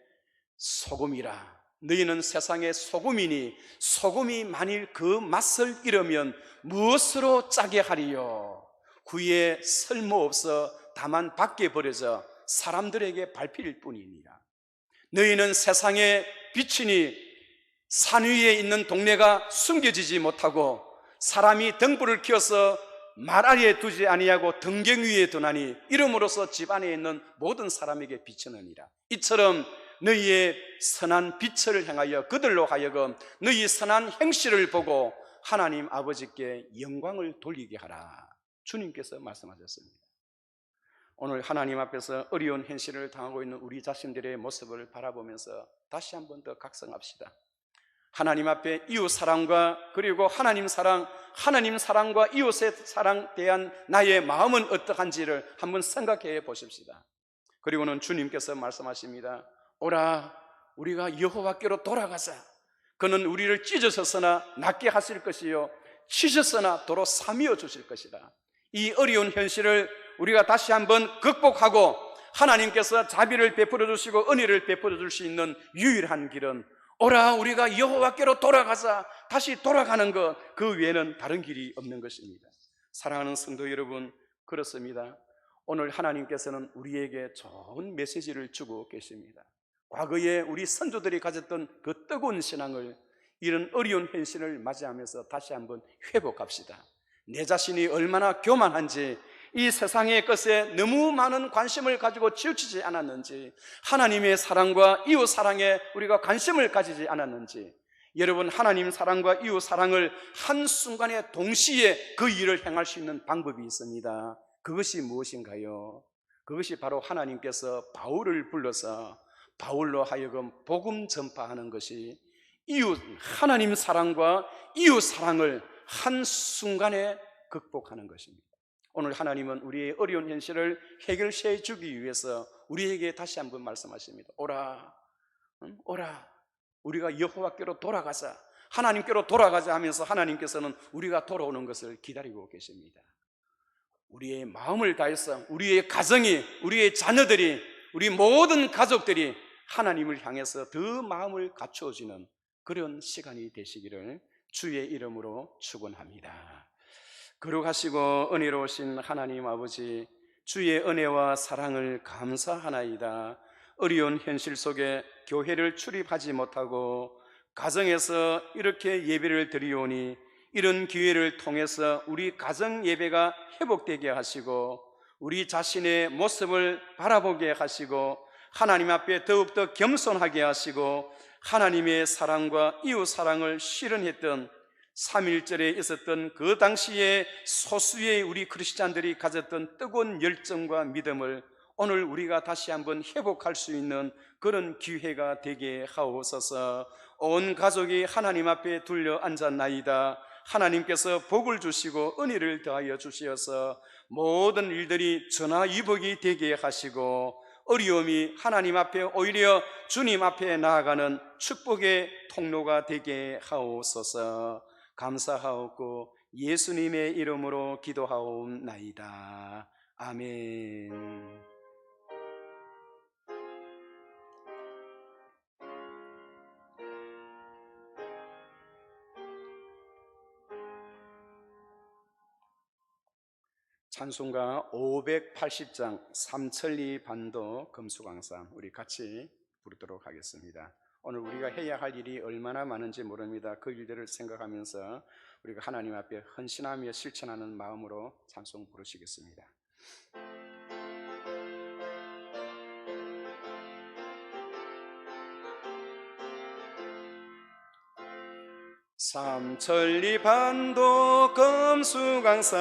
소금이라. 너희는 세상의 소금이니 소금이 만일 그 맛을 잃으면 무엇으로 짜게 하리요? 후에 쓸모없어 다만 밖에 버려져 사람들에게 밟힐 뿐이니라. 너희는 세상의 빛이니 산 위에 있는 동네가 숨겨지지 못하고 사람이 등불을 켜서 말 아래에 두지 아니하고 등경 위에 두나니 이름으로써 집 안에 있는 모든 사람에게 비추느니라. 이처럼 너희의 선한 빛을 향하여 그들로 하여금 너희 선한 행실을 보고 하나님 아버지께 영광을 돌리게 하라. 주님께서 말씀하셨습니다. 오늘 하나님 앞에서 어려운 현실을 당하고 있는 우리 자신들의 모습을 바라보면서 다시 한 번 더 각성합시다. 하나님 앞에 이웃 사랑과 그리고 하나님 사랑과 이웃의 사랑에 대한 나의 마음은 어떠한지를 한번 생각해 보십시다. 그리고는 주님께서 말씀하십니다. 오라, 우리가 여호와께로 돌아가자. 그는 우리를 찢으셨으나 낫게 하실 것이요 치셨으나 도로 삼위어 주실 것이다. 이 어려운 현실을 우리가 다시 한번 극복하고 하나님께서 자비를 베풀어 주시고 은혜를 베풀어 줄 수 있는 유일한 길은 오라, 우리가 여호와께로 돌아가자. 다시 돌아가는 것, 그 외에는 다른 길이 없는 것입니다. 사랑하는 성도 여러분, 그렇습니다. 오늘 하나님께서는 우리에게 좋은 메시지를 주고 계십니다. 과거에 우리 선조들이 가졌던 그 뜨거운 신앙을 이런 어려운 현실을 맞이하면서 다시 한번 회복합시다. 내 자신이 얼마나 교만한지, 이 세상의 것에 너무 많은 관심을 가지고 치우치지 않았는지, 하나님의 사랑과 이웃 사랑에 우리가 관심을 가지지 않았는지, 여러분, 하나님 사랑과 이웃 사랑을 한순간에 동시에 그 일을 행할 수 있는 방법이 있습니다. 그것이 무엇인가요? 그것이 바로 하나님께서 바울을 불러서 바울로 하여금 복음 전파하는 것이 하나님 사랑과 이웃 사랑을 한순간에 극복하는 것입니다. 오늘 하나님은 우리의 어려운 현실을 해결해 주기 위해서 우리에게 다시 한번 말씀하십니다. 오라, 우리가 여호와께로 돌아가자, 하나님께로 돌아가자 하면서 하나님께서는 우리가 돌아오는 것을 기다리고 계십니다. 우리의 마음을 다해서 우리의 가정이, 우리의 자녀들이, 우리 모든 가족들이 하나님을 향해서 더 마음을 갖추어지는 그런 시간이 되시기를 주의 이름으로 축원합니다. 거룩하시고 은혜로우신 하나님 아버지, 주의 은혜와 사랑을 감사하나이다. 어려운 현실 속에 교회를 출입하지 못하고 가정에서 이렇게 예배를 드리오니 이런 기회를 통해서 우리 가정 예배가 회복되게 하시고 우리 자신의 모습을 바라보게 하시고 하나님 앞에 더욱더 겸손하게 하시고 하나님의 사랑과 이웃 사랑을 실현했던 3.1절에 있었던 그 당시에 소수의 우리 크리스찬들이 가졌던 뜨거운 열정과 믿음을 오늘 우리가 다시 한번 회복할 수 있는 그런 기회가 되게 하옵소서. 온 가족이 하나님 앞에 둘러 앉았나이다. 하나님께서 복을 주시고 은혜를 더하여 주시어서 모든 일들이 전화위복이 되게 하시고 어려움이 하나님 앞에 오히려 주님 앞에 나아가는 축복의 통로가 되게 하옵소서. 감사하옵고 예수님의 이름으로 기도하옵나이다. 아멘. 찬송가 580장 삼천리 반도 금수강산 우리 같이 부르도록 하겠습니다. 오늘 우리가 해야 할 일이 얼마나 많은지 모릅니다. 그 일들을 생각하면서 우리가 하나님 앞에 헌신하며 실천하는 마음으로 찬송 부르시겠습니다. 삼천리 반도 금수강산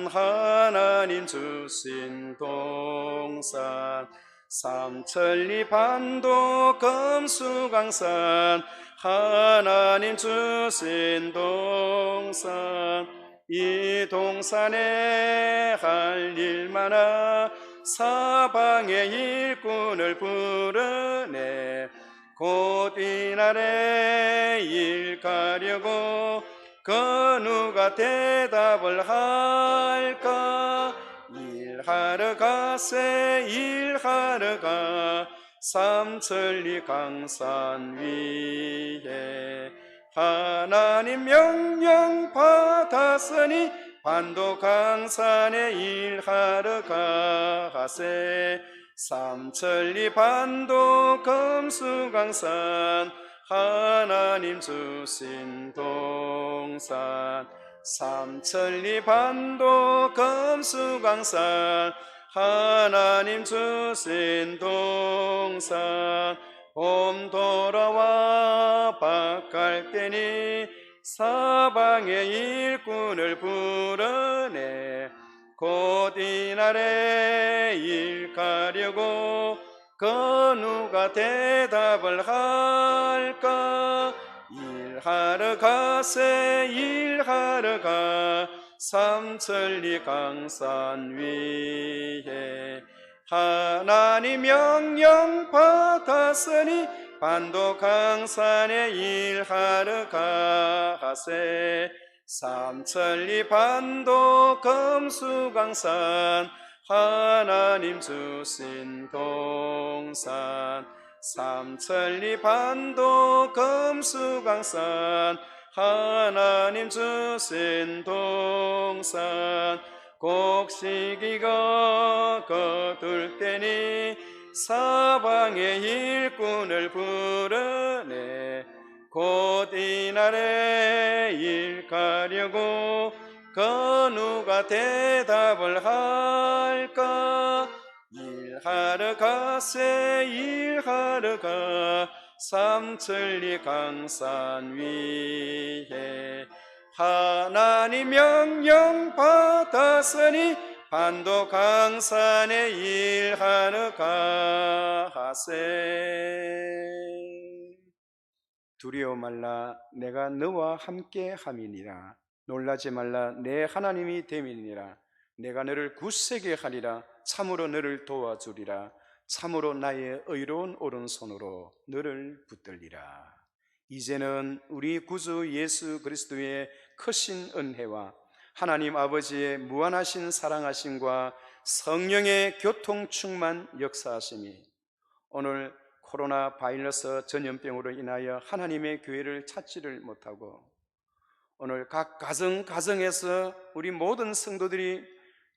하나님 주신 동산 삼천리 반도 금수강산 하나님 주신 동산 이 동산에 할 일 많아 사방의 일꾼을 부르네 곧 이날에 일 가려고 그 누가 대답을 할까 일하러 가세 일하러 가 삼천리 강산 위에 하나님 명령 받았으니 반도 강산에 일하러 가세 삼천리 반도 금수강산 하나님 주신 동산 삼천리 반도 금수강산 하나님 주신 동산 봄 돌아와 밭갈 때니 사방의 일꾼을 부르네 곧 이날에 일 가려고 그 누가 대답을 할까 일하러 가세 일하러 가 삼천리 강산 위에 하나님 명령 받았으니 반도 강산에 일하러 가세 삼천리 반도 금수강산 하나님 주신 동산 삼천리 반도 금수강산 하나님 주신 동산 곡식이가 거둘 때니 사방의 일꾼을 부르네 곧 이날에 일 가려고 그 누가 대답을 할까 일하러 가세 일하러 가 삼천리 강산 위에 하나님 명령 받았으니 반도 강산에 일하러 가세 두려워 말라 내가 너와 함께 함이니라 놀라지 말라 내 하나님이 됨이니라 내가 너를 굳세게 하리라 참으로 너를 도와주리라 참으로 나의 의로운 오른손으로 너를 붙들리라 이제는 우리 구주 예수 그리스도의 크신 은혜와 하나님 아버지의 무한하신 사랑하심과 성령의 교통 충만 역사하심이 오늘 코로나 바이러스 전염병으로 인하여 하나님의 교회를 찾지를 못하고 오늘 각 가정에서 우리 모든 성도들이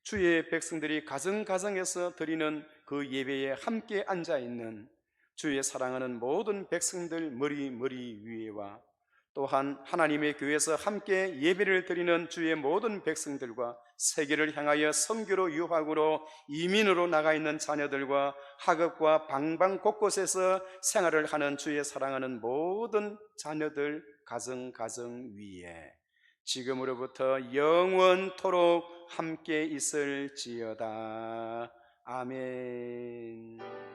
주의 백성들이 가정에서 드리는 그 예배에 함께 앉아있는 주의 사랑하는 모든 백성들 머리 위에와 또한 하나님의 교회에서 함께 예배를 드리는 주의 모든 백성들과 세계를 향하여 선교로 유학으로 이민으로 나가 있는 자녀들과 학업과 방방 곳곳에서 생활을 하는 주의 사랑하는 모든 자녀들 가정 위에 지금으로부터 영원토록 함께 있을지어다. 아멘.